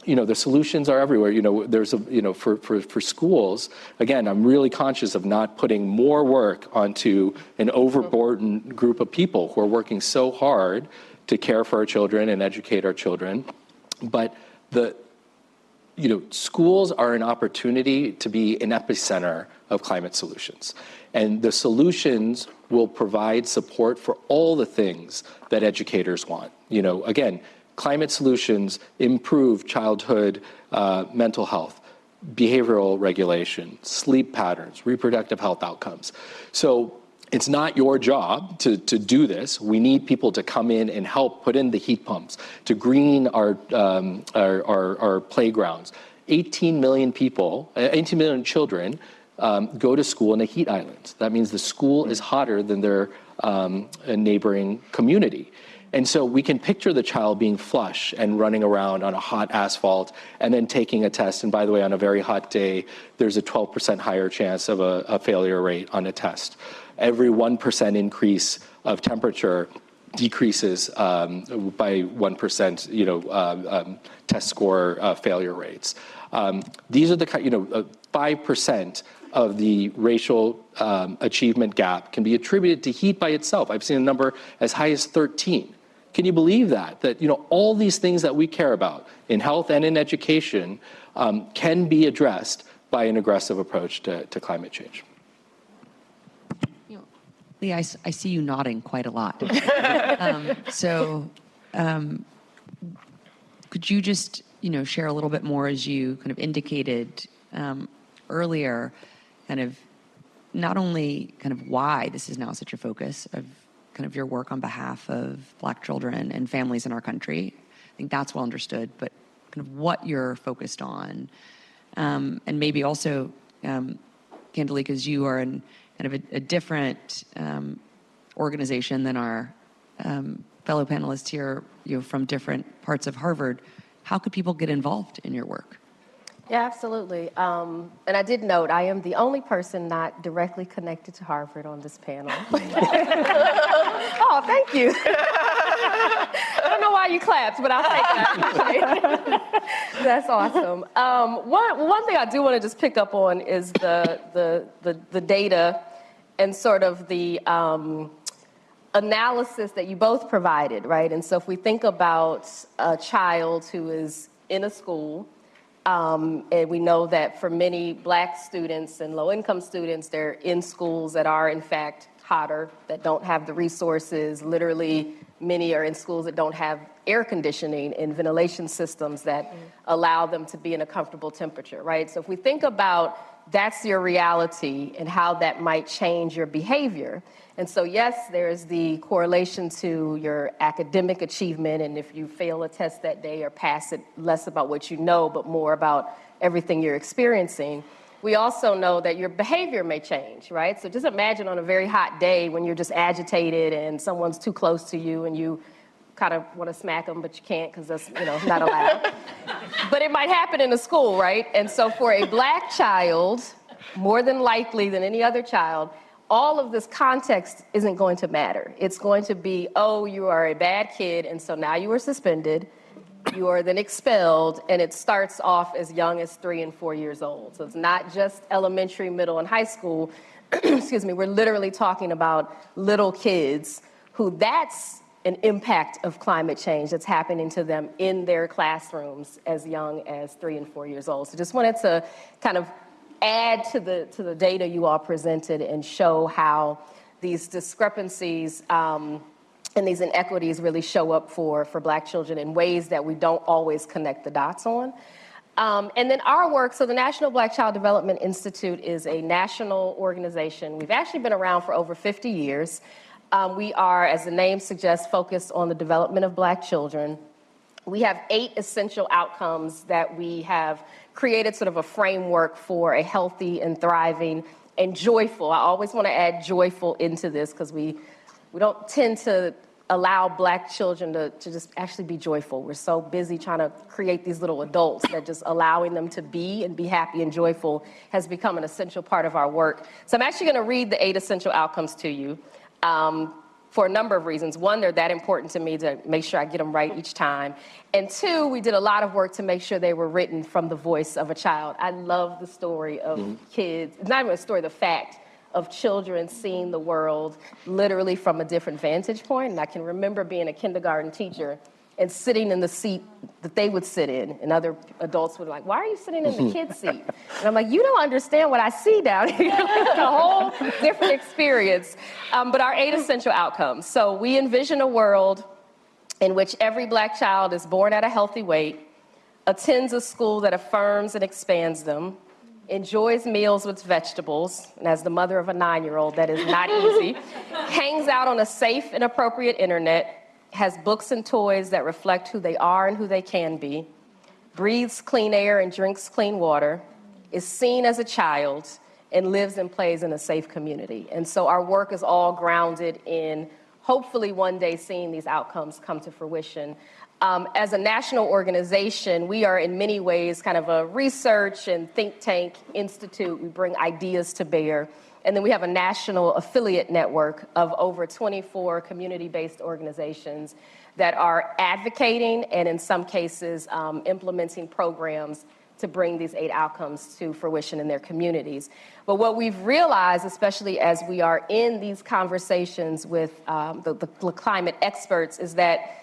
you know, the solutions are everywhere. You know, for schools, again, I'm really conscious of not putting more work onto an overburdened group of people who are working so hard to care for our children and educate our children. But schools are an opportunity to be an epicenter of climate solutions. And the solutions will provide support for all the things that educators want. You know, again, climate solutions improve childhood mental health, behavioral regulation, sleep patterns, reproductive health outcomes. So it's not your job to do this. We need people to come in and help put in the heat pumps, to green our playgrounds. 18 million people, 18 million children go to school in a heat island. That means the school is hotter than their neighboring community. And so we can picture the child being flush and running around on a hot asphalt and then taking a test. And by the way, on a very hot day, there's a 12% higher chance of a failure rate on a test. Every 1% increase of temperature decreases by 1%, test score failure rates. These are the 5% of the racial achievement gap can be attributed to heat by itself. I've seen a number as high as 13. Can you believe that? That all these things that we care about in health and in education can be addressed by an aggressive approach to climate change.
Leah, I see you nodding quite a lot. Could you just share a little bit more, as you kind of indicated earlier, kind of not only kind of why this is now such a focus of kind of your work on behalf of Black children and families in our country. I think that's well understood, but kind of what you're focused on. And maybe also, candidly, because you are in kind of a different organization than our fellow panelists here, from different parts of Harvard, how could people get involved in your work?
Yeah, absolutely. And I did note, I am the only person not directly connected to Harvard on this panel. Oh, thank you. I don't know why you clapped, but I'll take that. That's awesome. One thing I do want to just pick up on is the data and sort of the analysis that you both provided, right? And so if we think about a child who is in a school, and we know that for many Black students and low-income students, they're in schools that are, in fact, hotter, that don't have the resources. Literally, many are in schools that don't have air conditioning and ventilation systems that allow them to be in a comfortable temperature, right? So if we think about that's your reality and how that might change your behavior. And so, yes, there's the correlation to your academic achievement, and if you fail a test that day or pass it, less about what you know, but more about everything you're experiencing. We also know that your behavior may change, right? So just imagine on a very hot day when you're just agitated and someone's too close to you and you kind of want to smack them, but you can't because that's, not allowed. But it might happen in a school, right? And so for a Black child, more than likely than any other child, all of this context isn't going to matter. It's going to be, oh, you are a bad kid, and so now you are suspended. You are then expelled, and it starts off as young as 3 and 4 years old. So it's not just elementary, middle, and high school. Excuse me, we're literally talking about little kids who that's an impact of climate change that's happening to them in their classrooms as young as 3 and 4 years old. So just wanted to kind of add to the data you all presented and show how these discrepancies and these inequities really show up for Black children in ways that we don't always connect the dots on. And then our work, so the National Black Child Development Institute is a national organization. We've actually been around for over 50 years. We are, as the name suggests, focused on the development of Black children. We have 8 essential outcomes that we have created sort of a framework for a healthy and thriving and joyful. I always want to add joyful into this because we don't tend to allow Black children to just actually be joyful. We're so busy trying to create these little adults that just allowing them to be and be happy and joyful has become an essential part of our work. So I'm actually going to read the 8 essential outcomes to you. For a number of reasons. One, they're that important to me to make sure I get them right each time. And 2, we did a lot of work to make sure they were written from the voice of a child. I love the story of kids, it's not even a story, the fact of children seeing the world literally from a different vantage point. And I can remember being a kindergarten teacher and sitting in the seat that they would sit in, and other adults would be like, why are you sitting in the kid's seat? And I'm like, you don't understand what I see down here. It's a whole different experience. But our 8 essential outcomes. So we envision a world in which every Black child is born at a healthy weight, attends a school that affirms and expands them, enjoys meals with vegetables, and as the mother of a 9-year-old, that is not easy, hangs out on a safe and appropriate internet, has books and toys that reflect who they are and who they can be, breathes clean air and drinks clean water, is seen as a child, and lives and plays in a safe community. And so our work is all grounded in hopefully one day seeing these outcomes come to fruition. As a national organization, we are in many ways kind of a research and think tank institute. We bring ideas to bear. And then we have a national affiliate network of over 24 community-based organizations that are advocating and in some cases implementing programs to bring these 8 outcomes to fruition in their communities. But what we've realized, especially as we are in these conversations with the climate experts, is that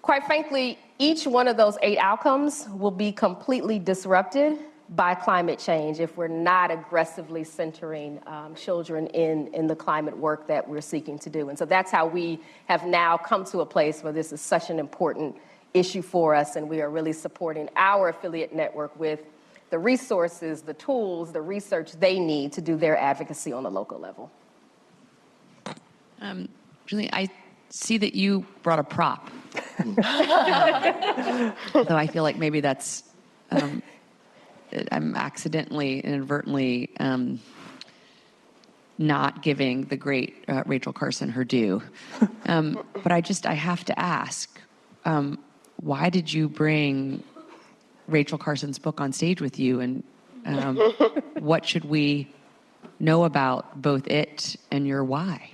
quite frankly, each one of those 8 outcomes will be completely disrupted by climate change if we're not aggressively centering children in the climate work that we're seeking to do. And so that's how we have now come to a place where this is such an important issue for us, and we are really supporting our affiliate network with the resources, the tools, the research they need to do their advocacy on the local level.
Julie, I see that you brought a prop. Though I feel like maybe that's, I'm accidentally, inadvertently not giving the great Rachel Carson her due. But I have to ask, why did you bring Rachel Carson's book on stage with you, and what should we know about both it and your why?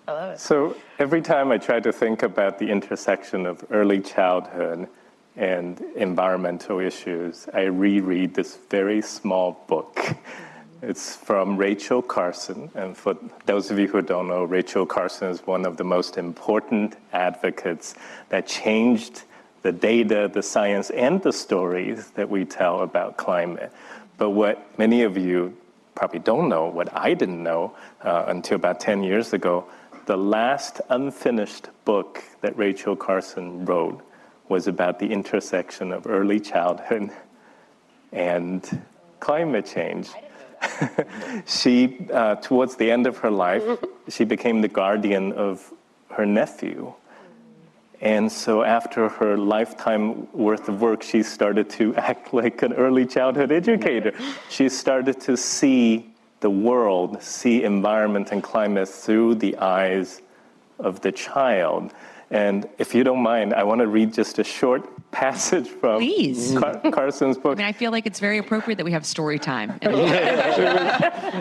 I love it.
So every time I try to think about the intersection of early childhood and environmental issues, I reread this very small book. It's from Rachel Carson, and for those of you who don't know, Rachel Carson is one of the most important advocates that changed the data, the science, and the stories that we tell about climate. But what many of you probably don't know, what I didn't know until about 10 years ago, the last unfinished book that Rachel Carson wrote was about the intersection of early childhood and climate change. She, towards the end of her life, she became the guardian of her nephew. And so after her lifetime worth of work, she started to act like an early childhood educator. She started to see the world, see environment and climate through the eyes of the child. And if you don't mind, I want to read just a short passage from Carson's book.
I mean, I feel like it's very appropriate that we have story time in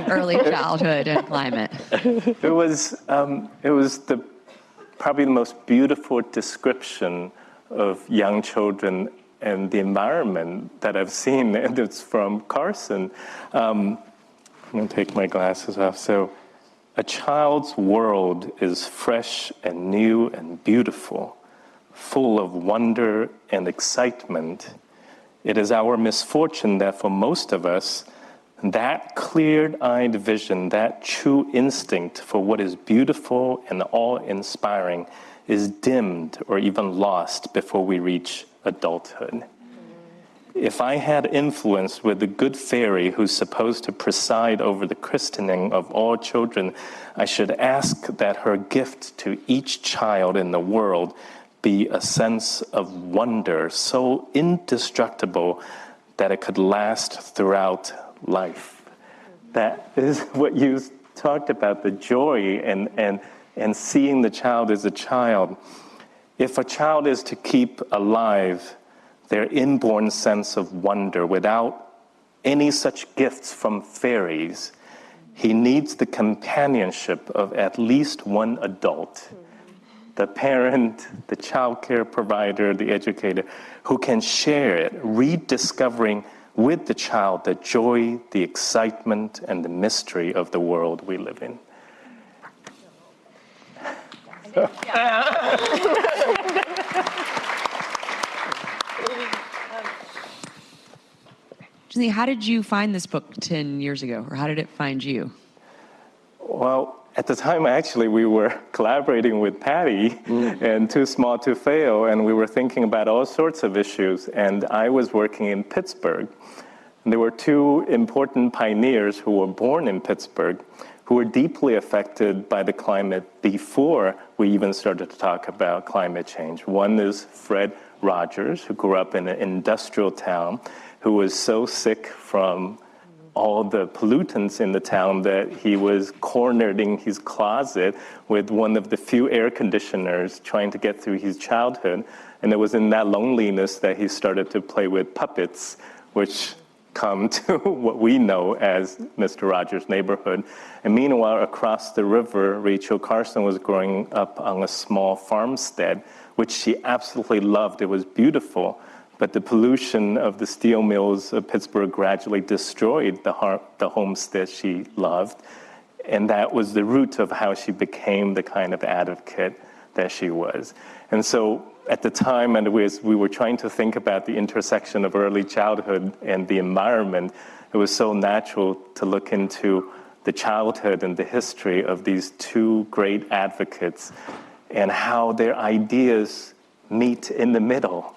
early childhood and climate.
It was probably the most beautiful description of young children and the environment that I've seen, and it's from Carson. I'm going to take my glasses off. So, a child's world is fresh and new and beautiful, full of wonder and excitement. It is our misfortune that for most of us, that clear-eyed vision, that true instinct for what is beautiful and awe-inspiring is dimmed or even lost before we reach adulthood. If I had influence with the good fairy who's supposed to preside over the christening of all children, I should ask that her gift to each child in the world be a sense of wonder so indestructible that it could last throughout life. That is what you talked about, the joy and seeing the child as a child. If a child is to keep alive their inborn sense of wonder without any such gifts from fairies, he needs the companionship of at least one adult, the parent, the child care provider, the educator, who can share it, rediscovering with the child the joy, the excitement, and the mystery of the world we live in.
Julie, how did you find this book 10 years ago, or how did it find you?
Well, at the time, actually, we were collaborating with Patty and Too Small to Fail, and we were thinking about all sorts of issues. And I was working in Pittsburgh. And there were two important pioneers who were born in Pittsburgh who were deeply affected by the climate before we even started to talk about climate change. One is Fred Rogers, who grew up in an industrial town, who was so sick from all the pollutants in the town that he was cornered in his closet with one of the few air conditioners trying to get through his childhood. And it was in that loneliness that he started to play with puppets, which come to what we know as Mr. Rogers' neighborhood. And meanwhile, across the river, Rachel Carson was growing up on a small farmstead, which she absolutely loved. It was beautiful. But the pollution of the steel mills of Pittsburgh gradually destroyed the homestead she loved. And that was the root of how she became the kind of advocate that she was. And so at the time, and we were trying to think about the intersection of early childhood and the environment, it was so natural to look into the childhood and the history of these two great advocates and how their ideas meet in the middle.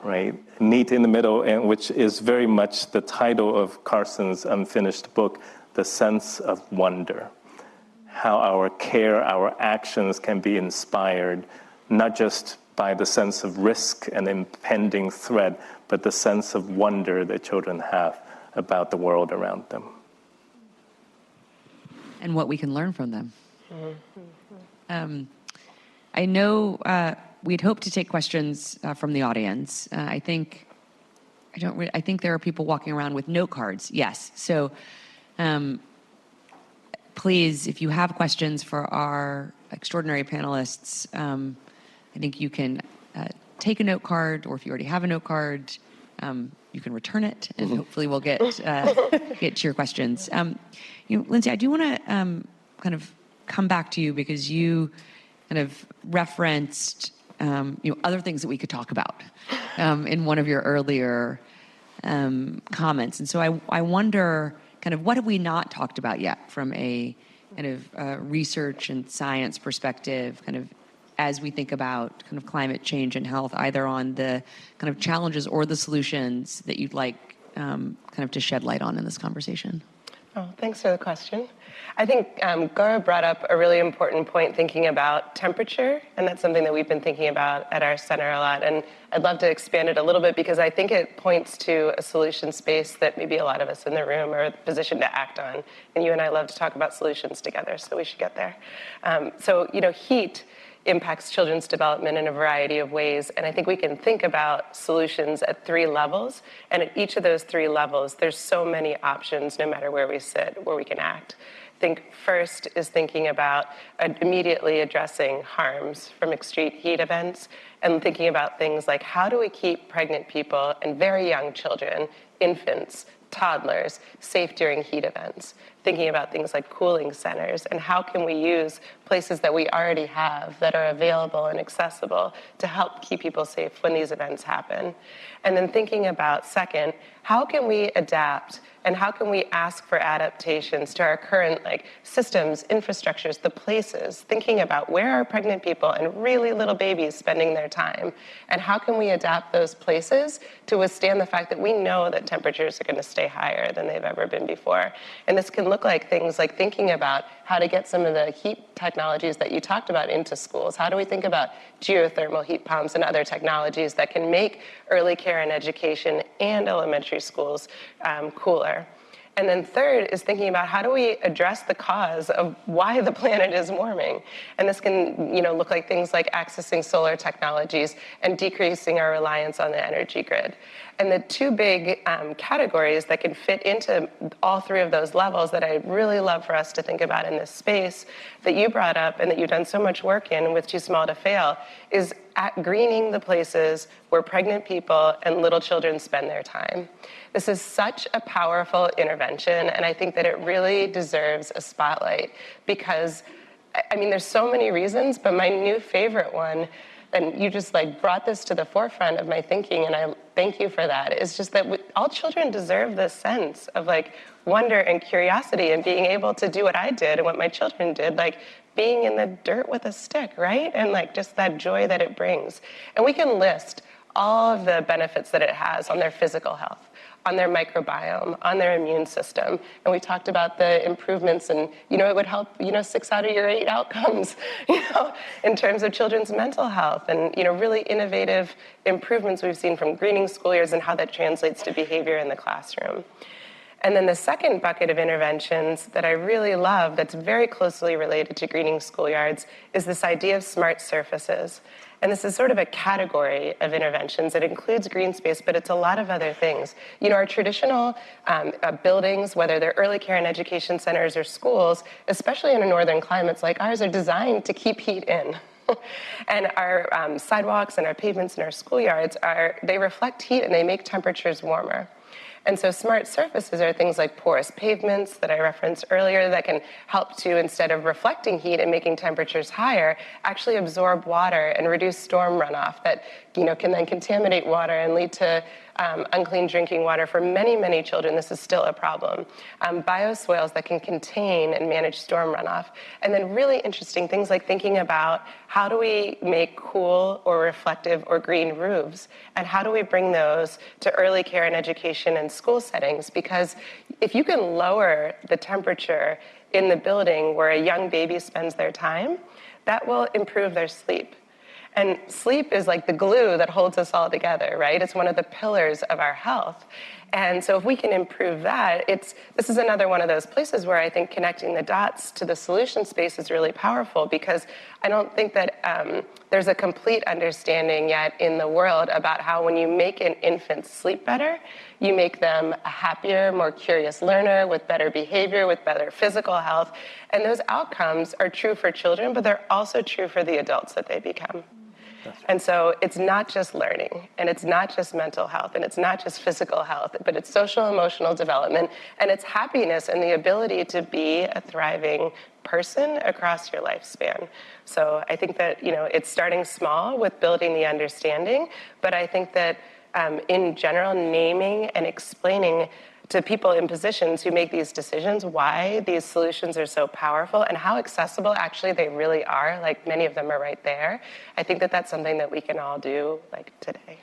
Right, meet in the middle, and which is very much the title of Carson's unfinished book, The Sense of Wonder. How our care, our actions can be inspired, not just by the sense of risk and impending threat, but the sense of wonder that children have about the world around them.
And what we can learn from them. I know we'd hoped to take questions from the audience. I think there are people walking around with note cards. Yes. So please, if you have questions for our extraordinary panelists, I think you can take a note card, or if you already have a note card, you can return it, and hopefully we'll get to your questions. Lindsey, I do want to kind of come back to you because you kind of referenced other things that we could talk about in one of your earlier comments. And so I wonder kind of what have we not talked about yet from a kind of research and science perspective, kind of as we think about kind of climate change and health, either on the kind of challenges or the solutions that you'd like kind of to shed light on in this conversation?
Oh, thanks for the question. I think Gaurab brought up a really important point thinking about temperature, and that's something that we've been thinking about at our center a lot. And I'd love to expand it a little bit because I think it points to a solution space that maybe a lot of us in the room are positioned to act on. And you and I love to talk about solutions together, so we should get there. Heat impacts children's development in a variety of ways. And I think we can think about solutions at 3 levels. And at each of those 3 levels, there's so many options, no matter where we sit, where we can act. I think first is thinking about immediately addressing harms from extreme heat events and thinking about things like how do we keep pregnant people and very young children, infants, toddlers, safe during heat events, thinking about things like cooling centers and how can we use places that we already have that are available and accessible to help keep people safe when these events happen. And then thinking about, second, how can we adapt and how can we ask for adaptations to our current systems, infrastructures, the places, thinking about where are pregnant people and really little babies spending their time, and how can we adapt those places to withstand the fact that we know that temperatures are going to stay higher than they've ever been before. And this can look like things like thinking about how to get some of the heat technologies that you talked about into schools. How do we think about geothermal heat pumps and other technologies that can make early care and education and elementary schools cooler? And then third is thinking about how do we address the cause of why the planet is warming? And this can, look like things like accessing solar technologies and decreasing our reliance on the energy grid. And the 2 big categories that can fit into all 3 of those levels that I'd really love for us to think about in this space that you brought up and that you've done so much work in with Too Small to Fail is at greening the places where pregnant people and little children spend their time. This is such a powerful intervention, and I think that it really deserves a spotlight because, there's so many reasons, but my new favorite one, and you just brought this to the forefront of my thinking, and thank you for that. It's just that all children deserve this sense of like wonder and curiosity and being able to do what I did and what my children did, like being in the dirt with a stick, right? And like just that joy that it brings. And we can list all of the benefits that it has on their physical health, on their microbiome, on their immune system. And we talked about the improvements and, it would help, 6 out of your 8 outcomes, in terms of children's mental health and, really innovative improvements we've seen from greening school years and how that translates to behavior in the classroom. And then the second bucket of interventions that I really love that's very closely related to greening schoolyards is this idea of smart surfaces. And this is sort of a category of interventions. It includes green space, but it's a lot of other things. Our traditional buildings, whether they're early care and education centers or schools, especially in northern climates like ours, are designed to keep heat in. And our sidewalks and our pavements and our schoolyards, they reflect heat and they make temperatures warmer. And so smart surfaces are things like porous pavements that I referenced earlier that can help to, instead of reflecting heat and making temperatures higher, actually absorb water and reduce storm runoff that can then contaminate water and lead to unclean drinking water for many, many children. This is still a problem. Bioswales that can contain and manage storm runoff. And then really interesting things like thinking about how do we make cool or reflective or green roofs, and how do we bring those to early care and education and school settings? Because if you can lower the temperature in the building where a young baby spends their time, that will improve their sleep. And sleep is like the glue that holds us all together, right? It's one of the pillars of our health. And so if we can improve that, this is another one of those places where I think connecting the dots to the solution space is really powerful, because I don't think that there's a complete understanding yet in the world about how when you make an infant sleep better, you make them a happier, more curious learner with better behavior, with better physical health. And those outcomes are true for children, but they're also true for the adults that they become. And so it's not just learning, and it's not just mental health, and it's not just physical health, but it's social emotional development, and it's happiness and the ability to be a thriving person across your lifespan. So I think that, it's starting small with building the understanding, but I think that in general, naming and explaining to people in positions who make these decisions why these solutions are so powerful and how accessible actually they really are, like many of them are right there. I think that that's something that we can all do like today.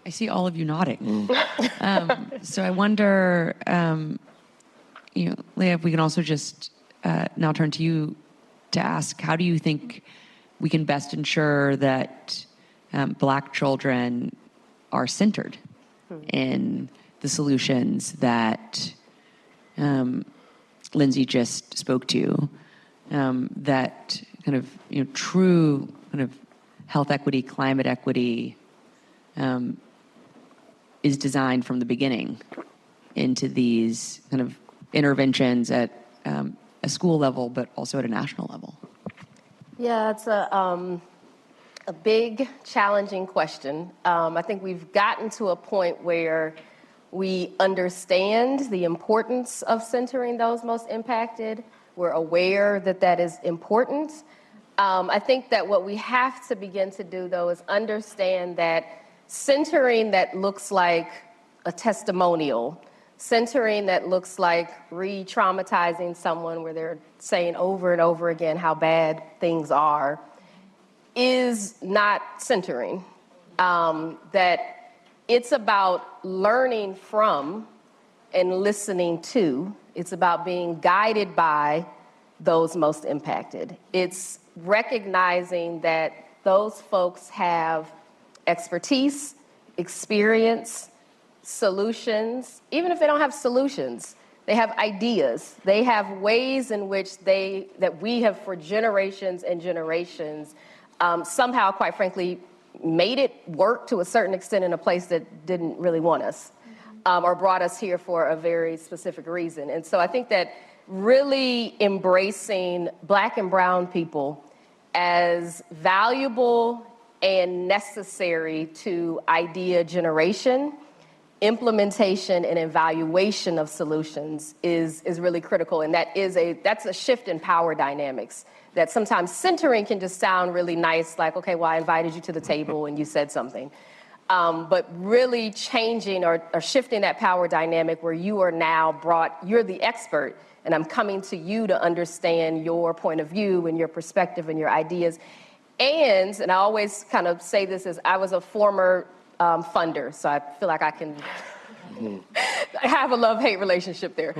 I see all of you nodding. So I wonder, Leah, if we can also just now turn to you to ask, how do you think we can best ensure that Black children are centered in the solutions that Lindsey just spoke to, that kind of true kind of health equity, climate equity is designed from the beginning into these kind of interventions at a school level, but also at a national level?
Yeah, it's a big, challenging question. I think we've gotten to a point where we understand the importance of centering those most impacted. We're aware that that is important. I think that what we have to begin to do, though, is understand that centering that looks like a testimonial, centering that looks like re-traumatizing someone where they're saying over and over again how bad things are, is not centering. That it's about learning from and listening to. It's about being guided by those most impacted. It's recognizing that those folks have expertise, experience, solutions. Even if they don't have solutions, they have ideas. They have ways in which that we have for generations and generations somehow, quite frankly, made it work to a certain extent in a place that didn't really want us, or brought us here for a very specific reason. And so I think that really embracing Black and brown people as valuable and necessary to idea generation, implementation, and evaluation of solutions is really critical. And that's a shift in power dynamics. That sometimes centering can just sound really nice, like, okay, well, I invited you to the table and you said something. but really changing or shifting that power dynamic where you are now you're the expert, and I'm coming to you to understand your point of view and your perspective and your ideas. And I always kind of say this as I was a former funder, so I feel like I can have a love-hate relationship there.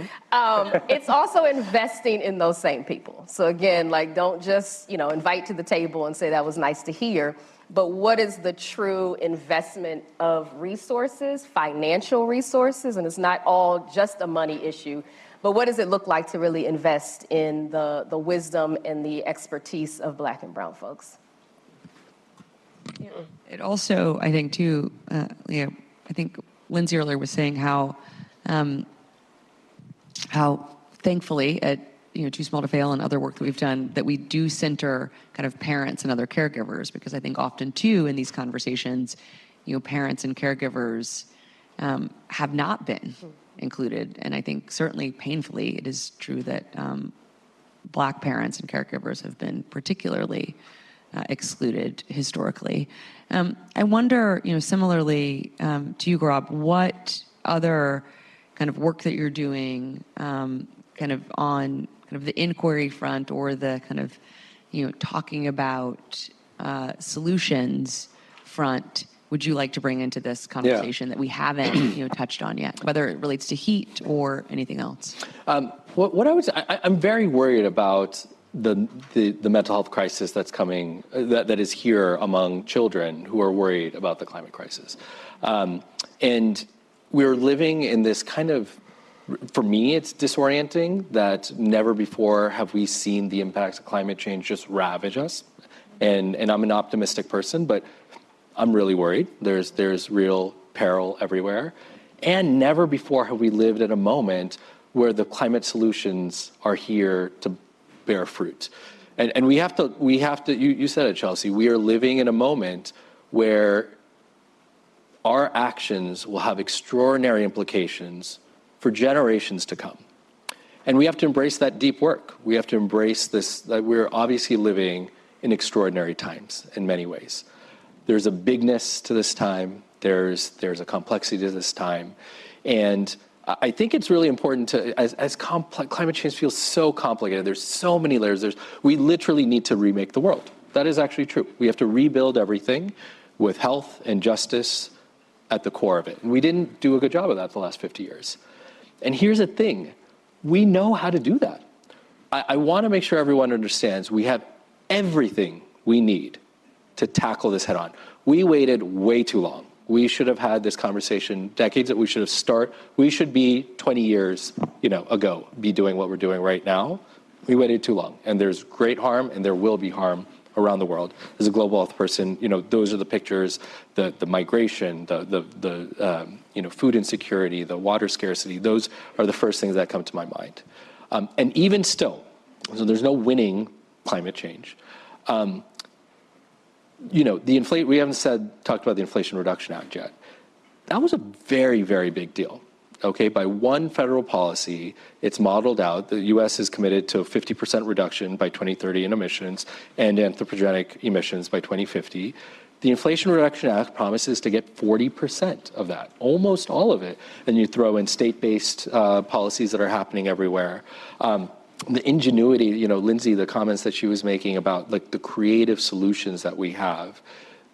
It's also investing in those same people. So again, like, don't just, invite to the table and say that was nice to hear, but what is the true investment of resources, financial resources, and it's not all just a money issue, but what does it look like to really invest in the wisdom and the expertise of Black and brown folks?
It also, I think, too, Leah, I think Lindsey earlier was saying how thankfully at Too Small to Fail and other work that we've done, that we do center kind of parents and other caregivers, because I think often too in these conversations, parents and caregivers have not been included, and I think certainly painfully it is true that Black parents and caregivers have been particularly excluded historically. I wonder, similarly to you, Gaurab, what other kind of work that you're doing kind of on kind of the inquiry front or the kind of, talking about solutions front would you like to bring into this conversation that we haven't, touched on yet, whether it relates to heat or anything else?
What I would say, I'm very worried about the mental health crisis that's coming, that is here among children who are worried about the climate crisis. And we're living in this kind of, for me, it's disorienting that never before have we seen the impacts of climate change just ravage us. And I'm an optimistic person, but I'm really worried. There's real peril everywhere. And never before have we lived at a moment where the climate solutions are here to bear fruit. And we have to, you said it, Chelsea, we are living in a moment where our actions will have extraordinary implications for generations to come. And we have to embrace that deep work. We have to embrace this, that we're obviously living in extraordinary times in many ways. There's a bigness to this time. There's a complexity to this time. And I think it's really important to, as climate change feels so complicated, there's so many layers, we literally need to remake the world. That is actually true. We have to rebuild everything with health and justice at the core of it. And we didn't do a good job of that the last 50 years. And here's the thing, we know how to do that. I want to make sure everyone understands we have everything we need to tackle this head on. We waited way too long. We should have had this conversation decades that we should be 20 years, ago, be doing what we're doing right now. We waited too long, and there's great harm, and there will be harm around the world. As a global health person, those are the pictures, the migration, the food insecurity, the water scarcity. Those are the first things that come to my mind. And even still, so there's no winning climate change. We haven't talked about the Inflation Reduction Act yet. That was a very, very big deal. Okay, by one federal policy, it's modeled out. The U.S. is committed to a 50% reduction by 2030 in emissions and anthropogenic emissions by 2050. The Inflation Reduction Act promises to get 40% of that, almost all of it. And you throw in state-based policies that are happening everywhere. The ingenuity, Lindsey, the comments that she was making about the creative solutions that we have,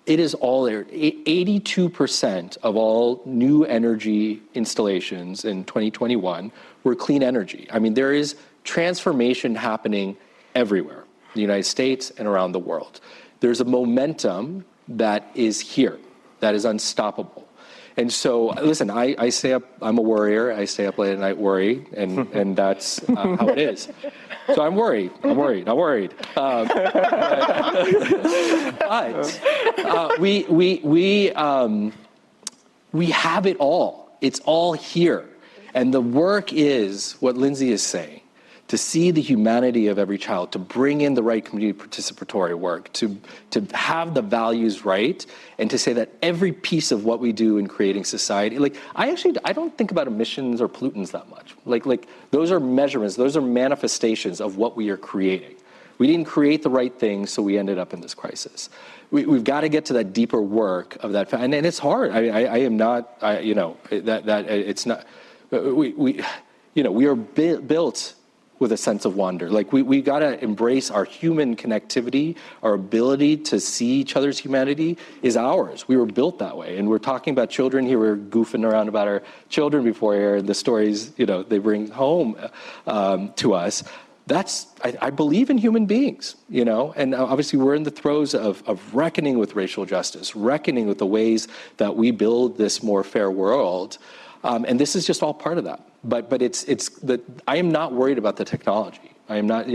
it is all there. 82% of all new energy installations in 2021 were clean energy. I mean, there is transformation happening everywhere, in the United States and around the world. There's a momentum that is here, that is unstoppable. And so, listen, I stay up, I'm a worrier, I stay up late at night worried, and that's how it is. So I'm worried. But we have it all. It's all here. And the work is what Lindsey is saying, to see the humanity of every child, to bring in the right community participatory work, to have the values right, and to say that every piece of what we do in creating society, I don't think about emissions or pollutants that much. Like those are measurements, those are manifestations of what we are creating. We didn't create the right things, so we ended up in this crisis. We've got to get to that deeper work of that, and it's hard. I am not, it's not. We are built with a sense of wonder. Like we got to embrace our human connectivity, our ability to see each other's humanity is ours. We were built that way, and we're talking about children here. We're goofing around about our children before here, and the stories they bring home to us. I believe in human beings, and obviously we're in the throes of reckoning with racial justice, reckoning with the ways that we build this more fair world, and this is just all part of that. But it's that I am not worried about the technology. I am not,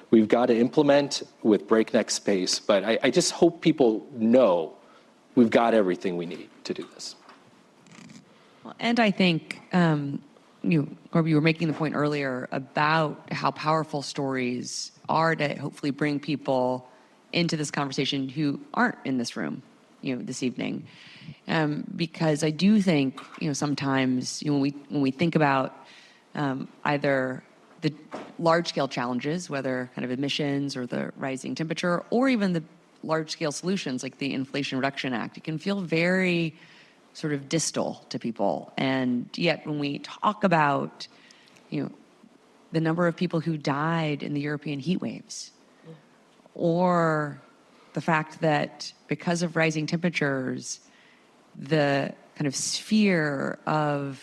we've got to implement with breakneck pace, but I just hope people know we've got everything we need to do this.
Well, and I think, Gaurab, you were making the point earlier about how powerful stories are to hopefully bring people into this conversation who aren't in this room, this evening. Because I do think, sometimes when we think about either the large-scale challenges, whether kind of emissions or the rising temperature, or even the large-scale solutions like the Inflation Reduction Act, it can feel very sort of distal to people. And yet when we talk about, the number of people who died in the European heat waves, or the fact that because of rising temperatures, the kind of sphere of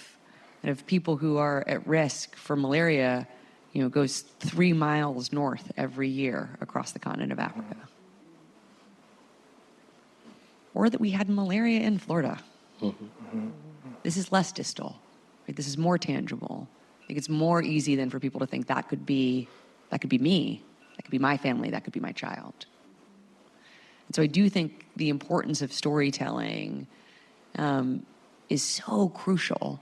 people who are at risk for malaria, goes 3 miles north every year across the continent of Africa. Or that we had malaria in Florida. This is less distal. Right? This is more tangible. I think it's more easy than for people to think that could be me, that could be my family, that could be my child. And so I do think the importance of storytelling is so crucial,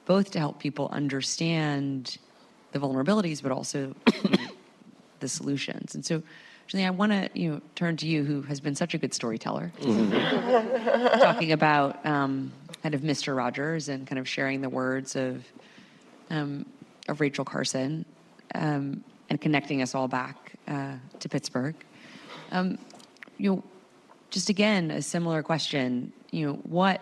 both to help people understand the vulnerabilities, but also the solutions. And so, Junlei, I want to turn to you, who has been such a good storyteller, talking about kind of Mr. Rogers and kind of sharing the words of Rachel Carson and connecting us all back to Pittsburgh. Just again, a similar question. What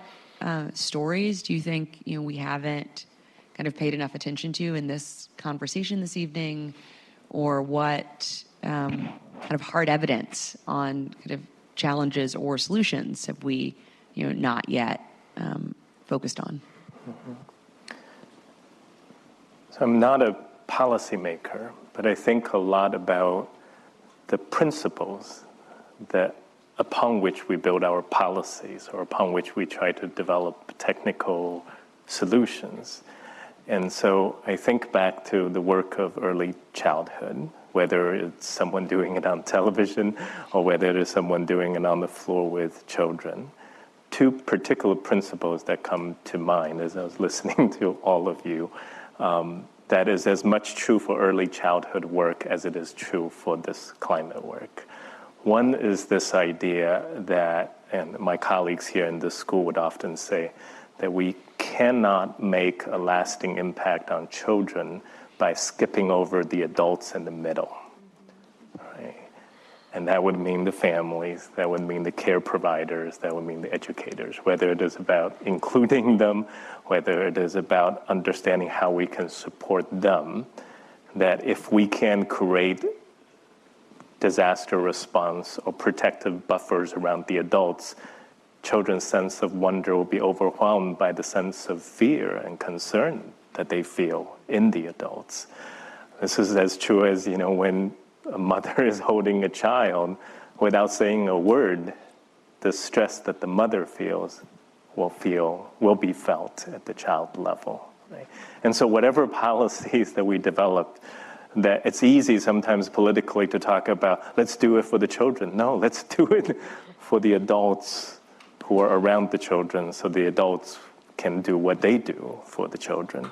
stories do you think we haven't kind of paid enough attention to in this conversation this evening, or what kind of hard evidence on kind of challenges or solutions have we not yet focused on?
So I'm not a policymaker, but I think a lot about the principles that upon which we build our policies, or upon which we try to develop technical solutions. And so I think back to the work of early childhood, whether it's someone doing it on television or whether it is someone doing it on the floor with children. Two particular principles that come to mind as I was listening to all of you, that is as much true for early childhood work as it is true for this climate work. One is this idea that, and my colleagues here in this school would often say, that we cannot make a lasting impact on children by skipping over the adults in the middle. Right? And that would mean the families, that would mean the care providers, that would mean the educators, whether it is about including them, whether it is about understanding how we can support them, that if we can create disaster response or protective buffers around the adults, children's sense of wonder will be overwhelmed by the sense of fear and concern that they feel in the adults. This is as true as, when a mother is holding a child without saying a word, the stress that the mother feels will be felt at the child level. Right? And so whatever policies that we develop, that it's easy sometimes politically to talk about, let's do it for the children. No, let's do it for the adults who are around the children, so the adults can do what they do for the children.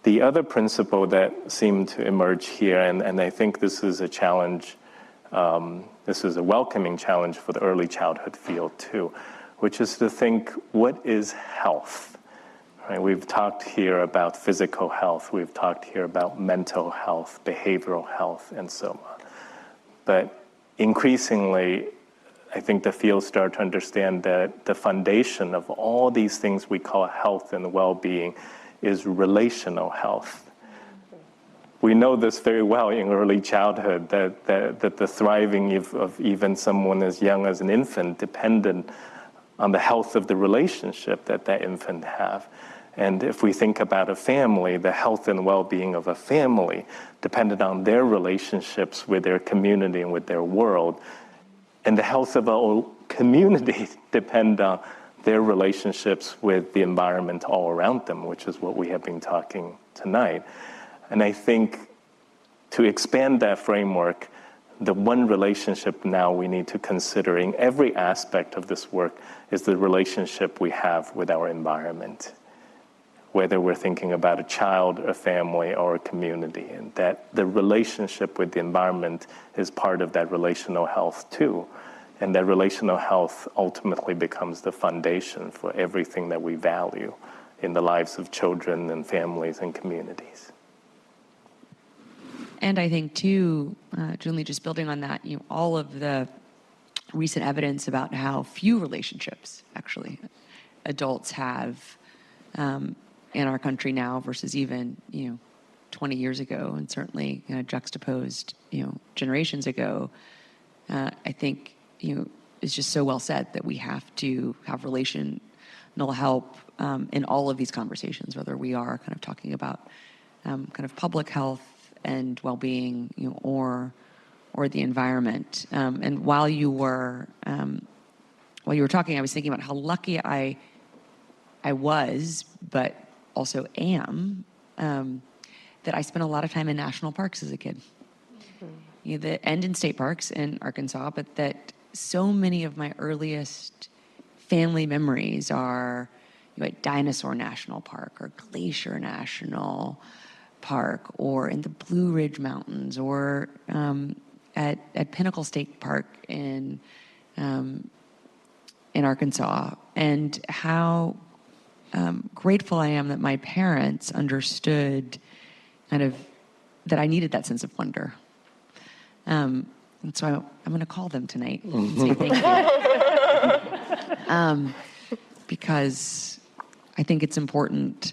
The other principle that seemed to emerge here, and I think this is a challenge, this is a welcoming challenge for the early childhood field too, which is to think, what is health? Right? We've talked here about physical health, we've talked here about mental health, behavioral health, and so on. But increasingly, I think the field started to understand that the foundation of all these things we call health and well-being is relational health. We know this very well in early childhood, that the thriving of even someone as young as an infant depended on the health of the relationship that infant have. And if we think about a family, the health and well-being of a family depended on their relationships with their community and with their world. And the health of a community depend on their relationships with the environment all around them, which is what we have been talking tonight. And I think to expand that framework, the one relationship now we need to consider in every aspect of this work is the relationship we have with our environment, whether we're thinking about a child, a family, or a community, and that the relationship with the environment is part of that relational health too. And that relational health ultimately becomes the foundation for everything that we value in the lives of children and families and communities.
And I think too, Junlei, just building on that, all of the recent evidence about how few relationships actually adults have in our country now versus even 20 years ago, and certainly juxtaposed generations ago. I think it's just so well said that we have to have relational help in all of these conversations, whether we are kind of talking about kind of public health and well-being, or the environment. And while you were talking, I was thinking about how lucky I was, but also am, that I spent a lot of time in national parks as a kid. And in state parks in Arkansas, but that so many of my earliest family memories are at Dinosaur National Park or Glacier National Park or in the Blue Ridge Mountains or at Pinnacle State Park in Arkansas, and how grateful I am that my parents understood kind of that I needed that sense of wonder. And so I'm going to call them tonight and say thank you. Because I think it's important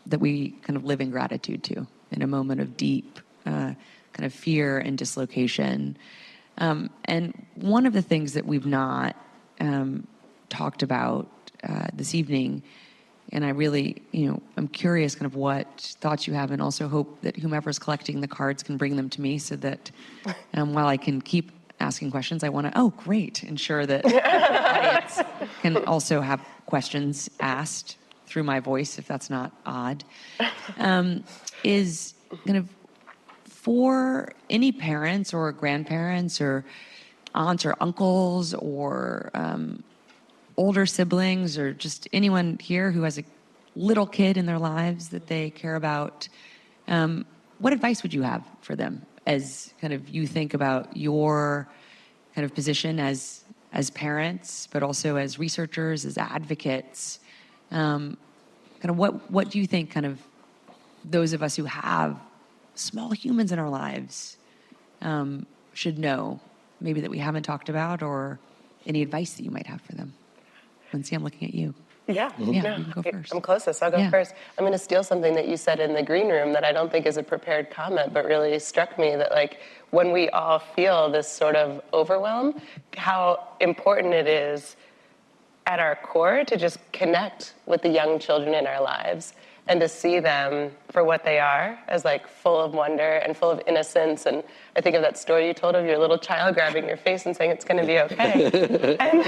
that we kind of live in gratitude too, in a moment of deep kind of fear and dislocation. And one of the things that we've not talked about this evening, and I really, I'm curious kind of what thoughts you have, and also hope that whomever's collecting the cards can bring them to me so that while I can keep asking questions, I want to, ensure that the audience can also have questions asked through my voice, if that's not odd, is kind of for any parents or grandparents or aunts or uncles or older siblings or just anyone here who has a little kid in their lives that they care about, what advice would you have for them as kind of you think about your kind of position as parents, but also as researchers, as advocates? Kind of what do you think kind of those of us who have small humans in our lives should know, maybe that we haven't talked about, or any advice that you might have for them? Lindsey, I'm looking at you.
Yeah,
you can go first.
I'm closest. I'll go first. I'm going to steal something that you said in the green room that I don't think is a prepared comment, but really struck me, that like when we all feel this sort of overwhelm, how important it is at our core to just connect with the young children in our lives and to see them for what they are, as like full of wonder and full of innocence. And I think of that story you told of your little child grabbing your face and saying it's going to be okay. And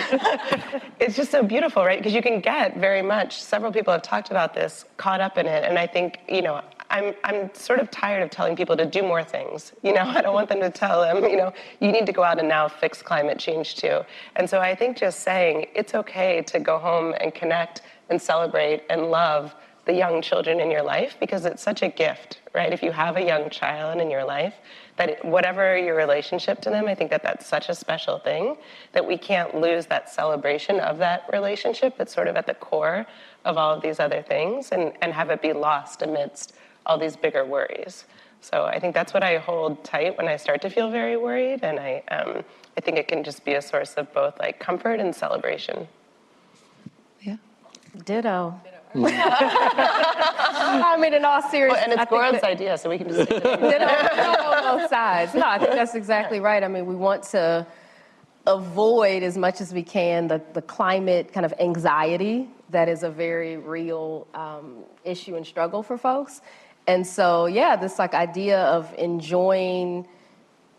it's just so beautiful, right? Because you can get very much, several people have talked about this, caught up in it. And I think, I'm sort of tired of telling people to do more things. I don't want them to tell them, you need to go out and now fix climate change too. And so I think just saying it's okay to go home and connect and celebrate and love the young children in your life, because it's such a gift, right? If you have a young child in your life, that whatever your relationship to them, I think that that's such a special thing that we can't lose that celebration of that relationship. It's sort of at the core of all of these other things, and have it be lost amidst all these bigger worries. So I think that's what I hold tight when I start to feel very worried, and I think it can just be a source of both like comfort and celebration.
Yeah.
Ditto. I mean, in all seriousness.
And it's Gaurab's idea, so we can just
ditto on both sides. No, I think that's exactly right. I mean, we want to avoid as much as we can the climate kind of anxiety that is a very real issue and struggle for folks. And so, yeah, this like idea of enjoying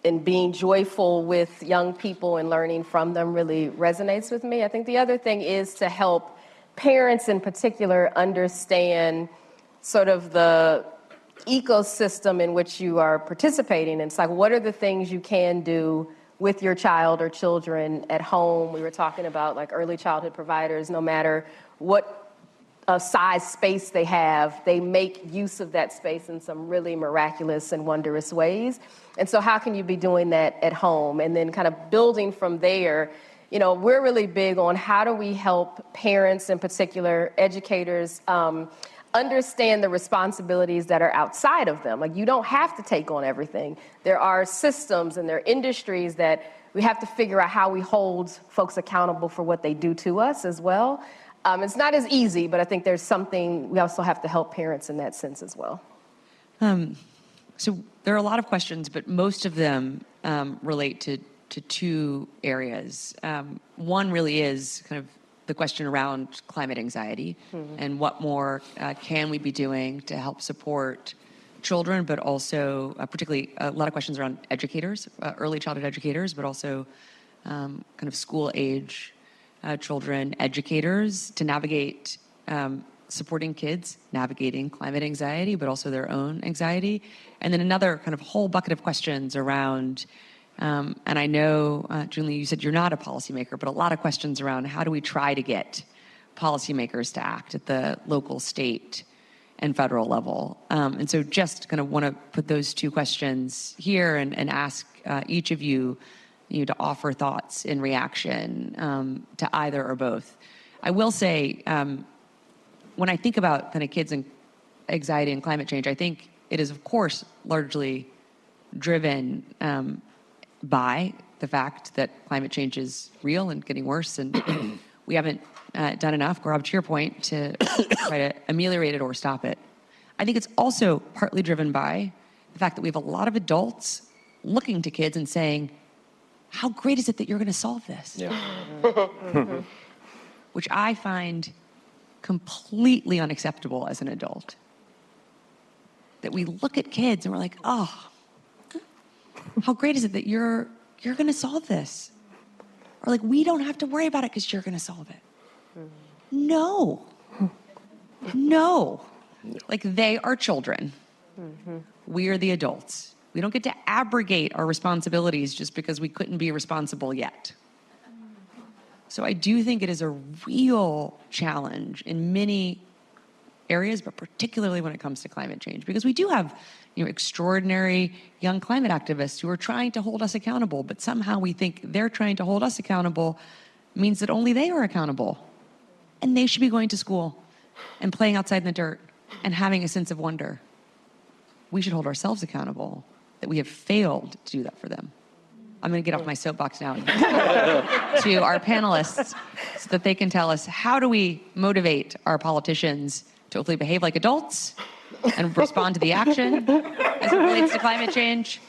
and being joyful with young people and learning from them really resonates with me. I think the other thing is to help parents in particular understand sort of the ecosystem in which you are participating. And it's like, what are the things you can do with your child or children at home? We were talking about like early childhood providers, no matter what size space they have, they make use of that space in some really miraculous and wondrous ways. And so how can you be doing that at home? And then kind of building from there, you know, we're really big on how do we help parents, in particular educators, understand the responsibilities that are outside of them. Like, you don't have to take on everything. There are systems and there are industries that we have to figure out how we hold folks accountable for what they do to us as well. It's not as easy, but I think there's something, we also have to help parents in that sense as well.
So there are a lot of questions, but most of them relate to two areas. One really is kind of the question around climate anxiety and what more can we be doing to help support children, but also particularly a lot of questions around educators, early childhood educators, but also kind of school age children, educators, to navigate supporting kids, navigating climate anxiety, but also their own anxiety. And then another kind of whole bucket of questions around, and I know, Junlei, you said you're not a policymaker, but a lot of questions around how do we try to get policymakers to act at the local, state, and federal level. And so just kind of want to put those two questions here and ask each of you to offer thoughts in reaction to either or both. I will say, when I think about kind of kids and anxiety and climate change, I think it is, of course, largely driven by the fact that climate change is real and getting worse, and we haven't done enough, Gaurab, to your point, to try to ameliorate it or stop it. I think it's also partly driven by the fact that we have a lot of adults looking to kids and saying, how great is it that you're going to solve this? Yeah. Which I find completely unacceptable as an adult. That we look at kids and we're like, oh, how great is it that you're going to solve this? Or like, we don't have to worry about it because you're going to solve it. No. Like, they are children. We are the adults. We don't get to abrogate our responsibilities just because we couldn't be responsible yet. So I do think it is a real challenge in many areas, but particularly when it comes to climate change, because we do have, extraordinary young climate activists who are trying to hold us accountable, but somehow we think they're trying to hold us accountable means that only they are accountable. And they should be going to school and playing outside in the dirt and having a sense of wonder. We should hold ourselves accountable that we have failed to do that for them. I'm going to get off my soapbox now to our panelists so that they can tell us, how do we motivate our politicians to hopefully behave like adults and respond to the action as it relates to climate change?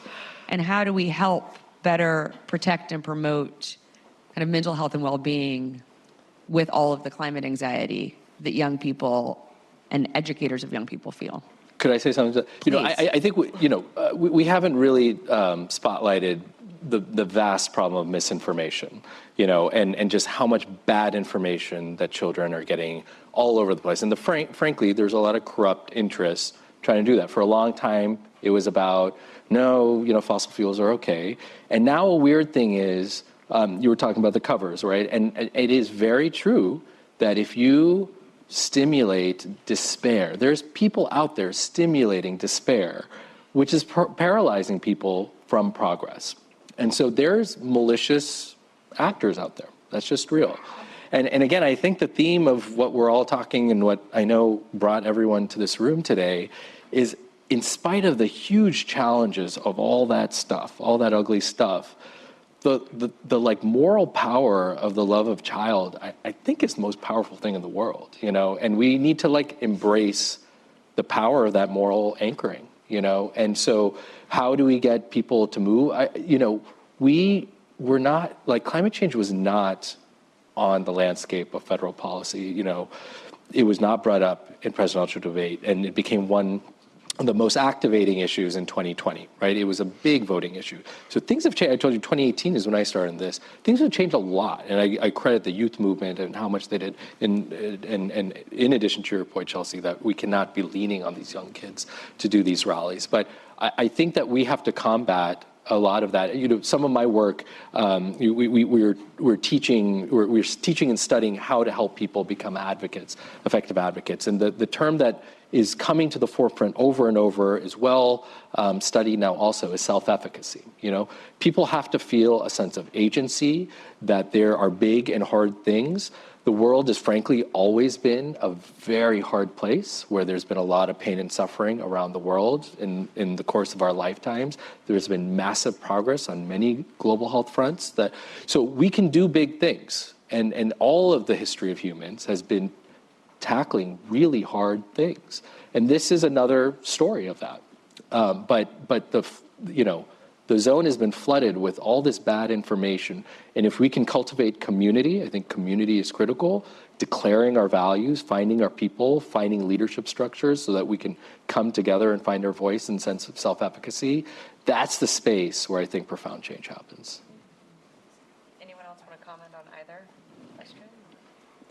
And how do we help better protect and promote kind of mental health and well-being with all of the climate anxiety that young people and educators of young people feel?
Could I say something? I think we haven't really spotlighted the vast problem of misinformation, and just how much bad information that children are getting all over the place. And frankly, there's a lot of corrupt interests trying to do that. For a long time, it was about, no, fossil fuels are okay. And now a weird thing is, you were talking about the covers, right? And it is very true that if you stimulate despair, there's people out there stimulating despair, which is paralyzing people from progress. And so there's malicious actors out there. That's just real. And again, I think the theme of what we're all talking and what I know brought everyone to this room today is in spite of the huge challenges of all that stuff, all that ugly stuff, the like moral power of the love of child, I think is the most powerful thing in the world, you know, and we need to like embrace the power of that moral anchoring, you know, and so how do we get people to move? You know, we were not, like climate change was not on the landscape of federal policy, you know, it was not brought up in presidential debate, and it became one of the most activating issues in 2020, right? It was a big voting issue. So things have changed. I told you 2018 is when I started this. Things have changed a lot, and I credit the youth movement and how much they did. And in addition to your point, Chelsea, that we cannot be leaning on these young kids to do these rallies. But I think that we have to combat a lot of that. You know, some of my work, we're teaching and studying how to help people become advocates, effective advocates. And the term that is coming to the forefront over and over is well studied now also is self-efficacy. You know, people have to feel a sense of agency, that there are big and hard things. The world has frankly always been a very hard place where there's been a lot of pain and suffering around the world in the course of our lifetimes. There's been massive progress on many global health fronts. So we can do big things. And all of the history of humans has been tackling really hard things. And this is another story of that. But the zone has been flooded with all this bad information. And if we can cultivate community, I think community is critical, declaring our values, finding our people, finding leadership structures so that we can come together and find our voice and sense of self-efficacy, that's the space where I think profound change happens.
Anyone else want to comment on either question?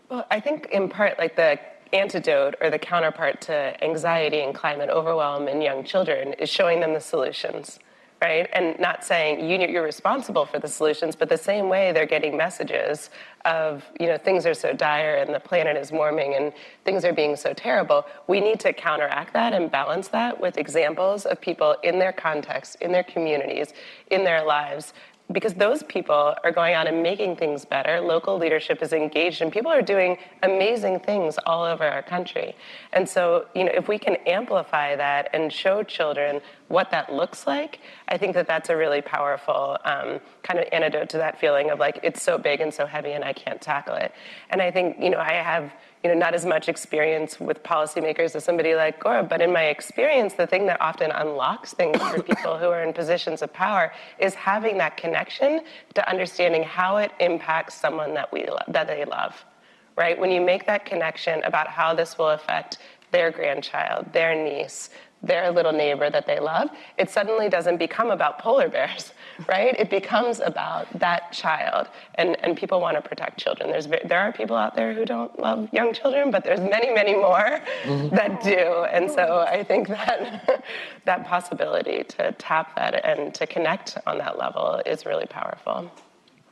Well, I think in part, like the antidote or the counterpart to anxiety and climate overwhelm in young children is showing them the solutions, right? And not saying you're responsible for the solutions, but the same way they're getting messages of, you know, things are so dire and the planet is warming and things are being so terrible. We need to counteract that and balance that with examples of people in their context, in their communities, in their lives, because those people are going out and making things better. Local leadership is engaged, and people are doing amazing things all over our country. And so, you know, if we can amplify that and show children what that looks like, I think that that's a really powerful kind of antidote to that feeling of like, it's so big and so heavy and I can't tackle it. And I think, you know, I have, you know, not as much experience with policymakers as somebody like Gaurab, but in my experience, the thing that often unlocks things for people who are in positions of power is having that connection to understanding how it impacts someone that they love, right? When you make that connection about how this will affect their grandchild, their niece, their little neighbor that they love, it suddenly doesn't become about polar bears, right? It becomes about that child, and people want to protect children. There are people out there who don't love young children, but there's many, many more that do. And so I think that that possibility to tap that and to connect on that level is really powerful.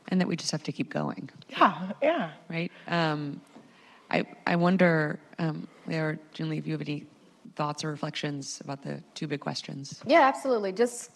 And that we just have to keep going.
Yeah.
Right? I wonder, Leah or Junlei, if you have any thoughts or reflections about the two big questions.
Yeah, absolutely. Just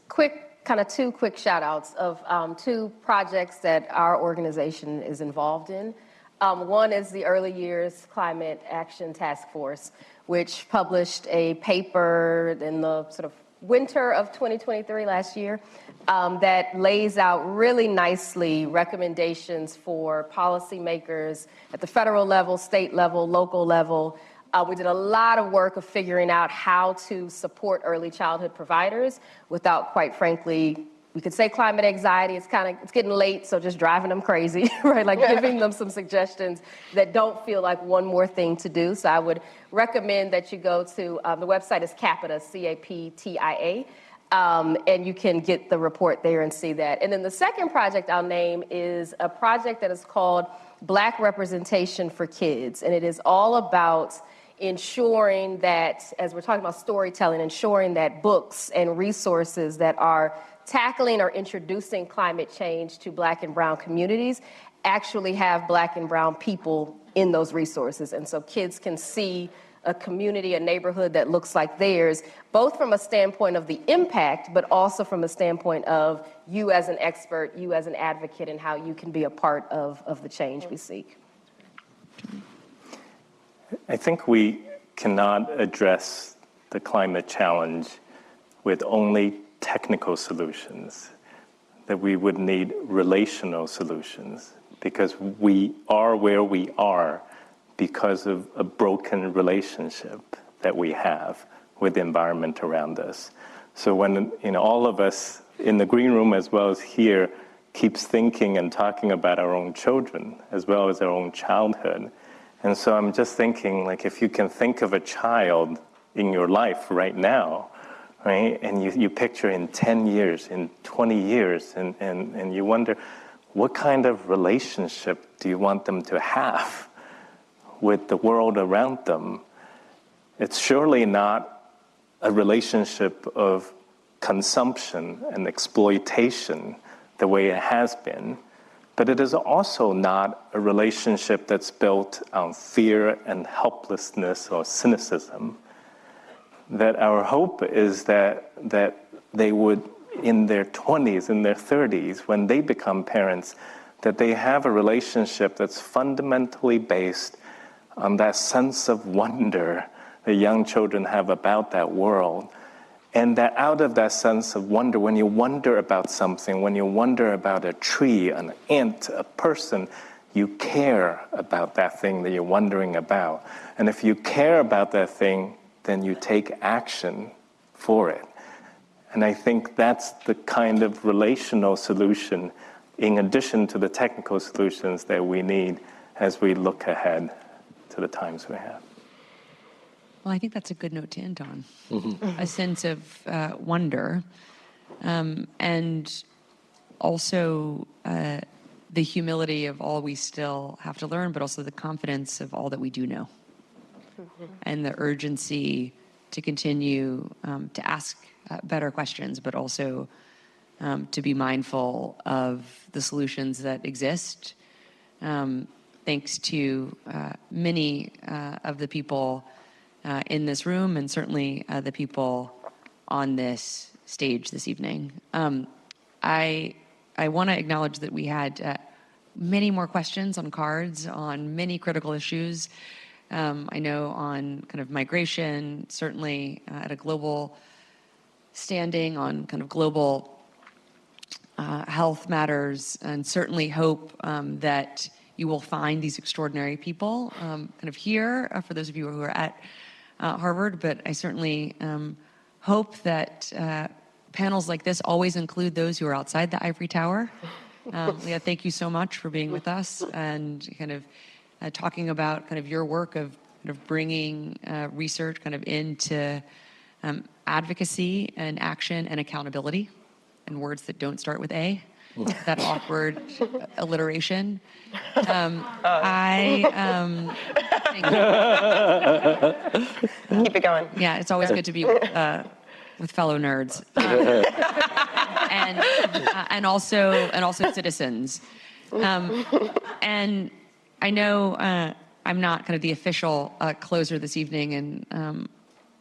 two quick shout outs of two projects that our organization is involved in. One is the Early Years Climate Action Task Force, which published a paper in the sort of winter of 2023 last year that lays out really nicely recommendations for policymakers at the federal level, state level, local level. We did a lot of work of figuring out how to support early childhood providers without, quite frankly, we could say climate anxiety. It's getting late, so just driving them crazy, right? Like giving them some suggestions that don't feel like one more thing to do. So I would recommend that you go to, the website is CAPITA, CAPTIA, and you can get the report there and see that. And then the second project I'll name is a project that is called Black Representation for Kids. And it is all about ensuring that, as we're talking about storytelling, ensuring that books and resources that are tackling or introducing climate change to Black and Brown communities actually have Black and Brown people in those resources. And so kids can see a community, a neighborhood that looks like theirs, both from a standpoint of the impact, but also from a standpoint of you as an expert, you as an advocate, and how you can be a part of the change we seek.
I think we cannot address the climate challenge with only technical solutions, that we would need relational solutions, because we are where we are because of a broken relationship that we have with the environment around us. So when all of us in the green room as well as here keeps thinking and talking about our own children as well as our own childhood. And so I'm just thinking, like, if you can think of a child in your life right now, right, and you picture in 10 years, in 20 years, and you wonder, what kind of relationship do you want them to have with the world around them? It's surely not a relationship of consumption and exploitation the way it has been, but it is also not a relationship that's built on fear and helplessness or cynicism. That our hope is that they would, in their 20s, in their 30s, when they become parents, that they have a relationship that's fundamentally based on that sense of wonder that young children have about that world. And that out of that sense of wonder, when you wonder about something, when you wonder about a tree, an ant, a person, you care about that thing that you're wondering about. And if you care about that thing, then you take action for it. And I think that's the kind of relational solution, in addition to the technical solutions, that we need as we look ahead to the times we have.
Well, I think that's a good note to end on. A sense of wonder, and also the humility of all we still have to learn, but also the confidence of all that we do know. And the urgency to continue to ask better questions, but also to be mindful of the solutions that exist. Thanks to many of the people in this room, and certainly the people on this stage this evening. I want to acknowledge that we had many more questions on cards on many critical issues. I know on kind of migration, certainly at a global standing on kind of global health matters, and certainly hope that you will find these extraordinary people kind of here, for those of you who are at Harvard, but I certainly hope that panels like this always include those who are outside the ivory tower. Leah, thank you so much for being with us and kind of talking about kind of your work of kind of bringing research kind of into advocacy and action and accountability, and words that don't start with A. That awkward alliteration. Thank you.
Keep it going.
Yeah, it's always good to be with fellow nerds, and also citizens. And I know I'm not kind of the official closer this evening, and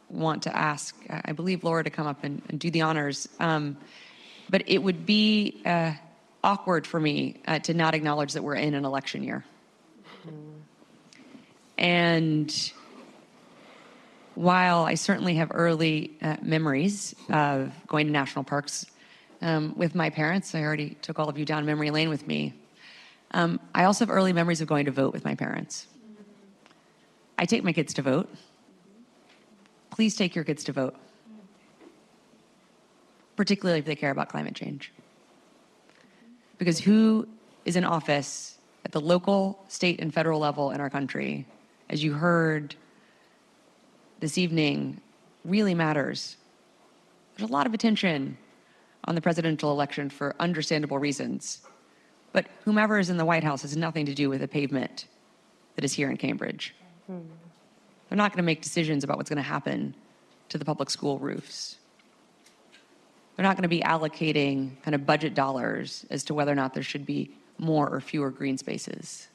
want to ask, I believe, Laura to come up and do the honors. But it would be awkward for me to not acknowledge that we're in an election year. And while I certainly have early memories of going to national parks with my parents, I already took all of you down memory lane with me. I also have early memories of going to vote with my parents. I take my kids to vote. Please take your kids to vote, particularly if they care about climate change. Because who is in office at the local, state, and federal level in our country, as you heard this evening, really matters. There's a lot of attention on the presidential election for understandable reasons. But whomever is in the White House has nothing to do with the pavement that is here in Cambridge. They're not going to make decisions about what's going to happen to the public school roofs. They're not going to be allocating kind of budget dollars as to whether or not there should be more or fewer green spaces.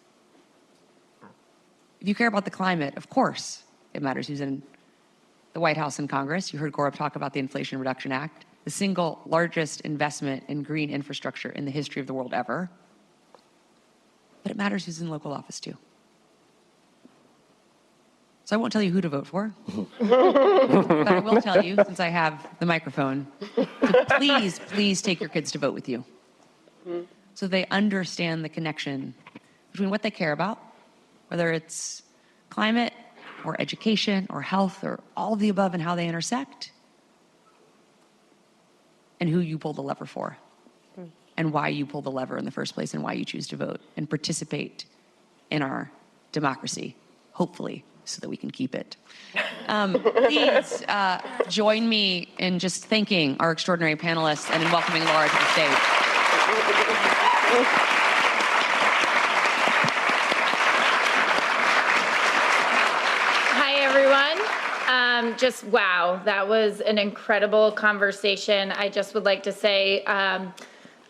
If you care about the climate, of course it matters who's in the White House and Congress. You heard Gaurab talk about the Inflation Reduction Act, the single largest investment in green infrastructure in the history of the world ever. But it matters who's in local office too. So I won't tell you who to vote for, but I will tell you, since I have the microphone, to please take your kids to vote with you, so they understand the connection between what they care about, whether it's climate or education or health or all of the above, and how they intersect, and who you pull the lever for, and why you pull the lever in the first place, and why you choose to vote and participate in our democracy, hopefully, so that we can keep it. Please join me in just thanking our extraordinary panelists and in welcoming Laura to the stage.
Hi, everyone. Just wow, that was an incredible conversation. I just would like to say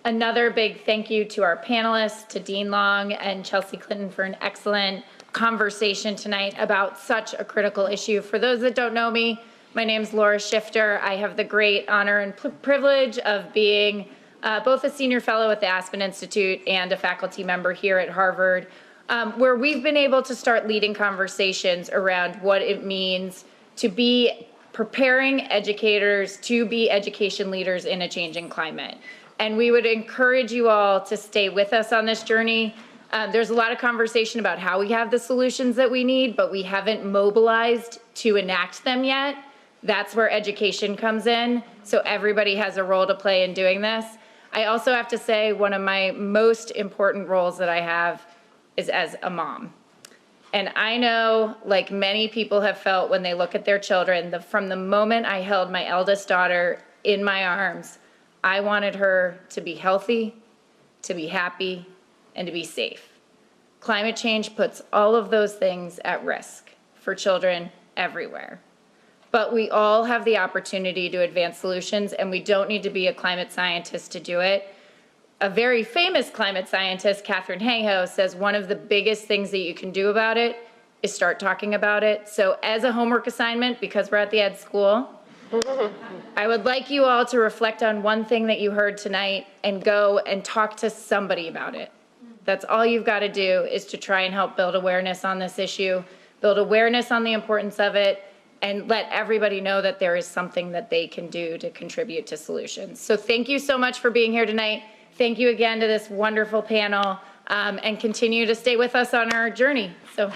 another big thank you to our panelists, to Dean Long and Chelsea Clinton for an excellent conversation tonight about such a critical issue. For those that don't know me, my name is Laura Shifter. I have the great honor and privilege of being both a senior fellow at the Aspen Institute and a faculty member here at Harvard, where we've been able to start leading conversations around what it means to be preparing educators to be education leaders in a changing climate. And we would encourage you all to stay with us on this journey. There's a lot of conversation about how we have the solutions that we need, but we haven't mobilized to enact them yet. That's where education comes in. So everybody has a role to play in doing this. I also have to say one of my most important roles that I have is as a mom. And I know, like many people have felt when they look at their children, from the moment I held my eldest daughter in my arms, I wanted her to be healthy, to be happy, and to be safe. Climate change puts all of those things at risk for children everywhere. But we all have the opportunity to advance solutions, and we don't need to be a climate scientist to do it. A very famous climate scientist, Katherine Hayhoe, says one of the biggest things that you can do about it is start talking about it. So as a homework assignment, because we're at the Ed School, I would like you all to reflect on one thing that you heard tonight and go and talk to somebody about it. That's all you've got to do, is to try and help build awareness on this issue, build awareness on the importance of it, and let everybody know that there is something that they can do to contribute to solutions. So thank you so much for being here tonight. Thank you again to this wonderful panel, and continue to stay with us on our journey. So.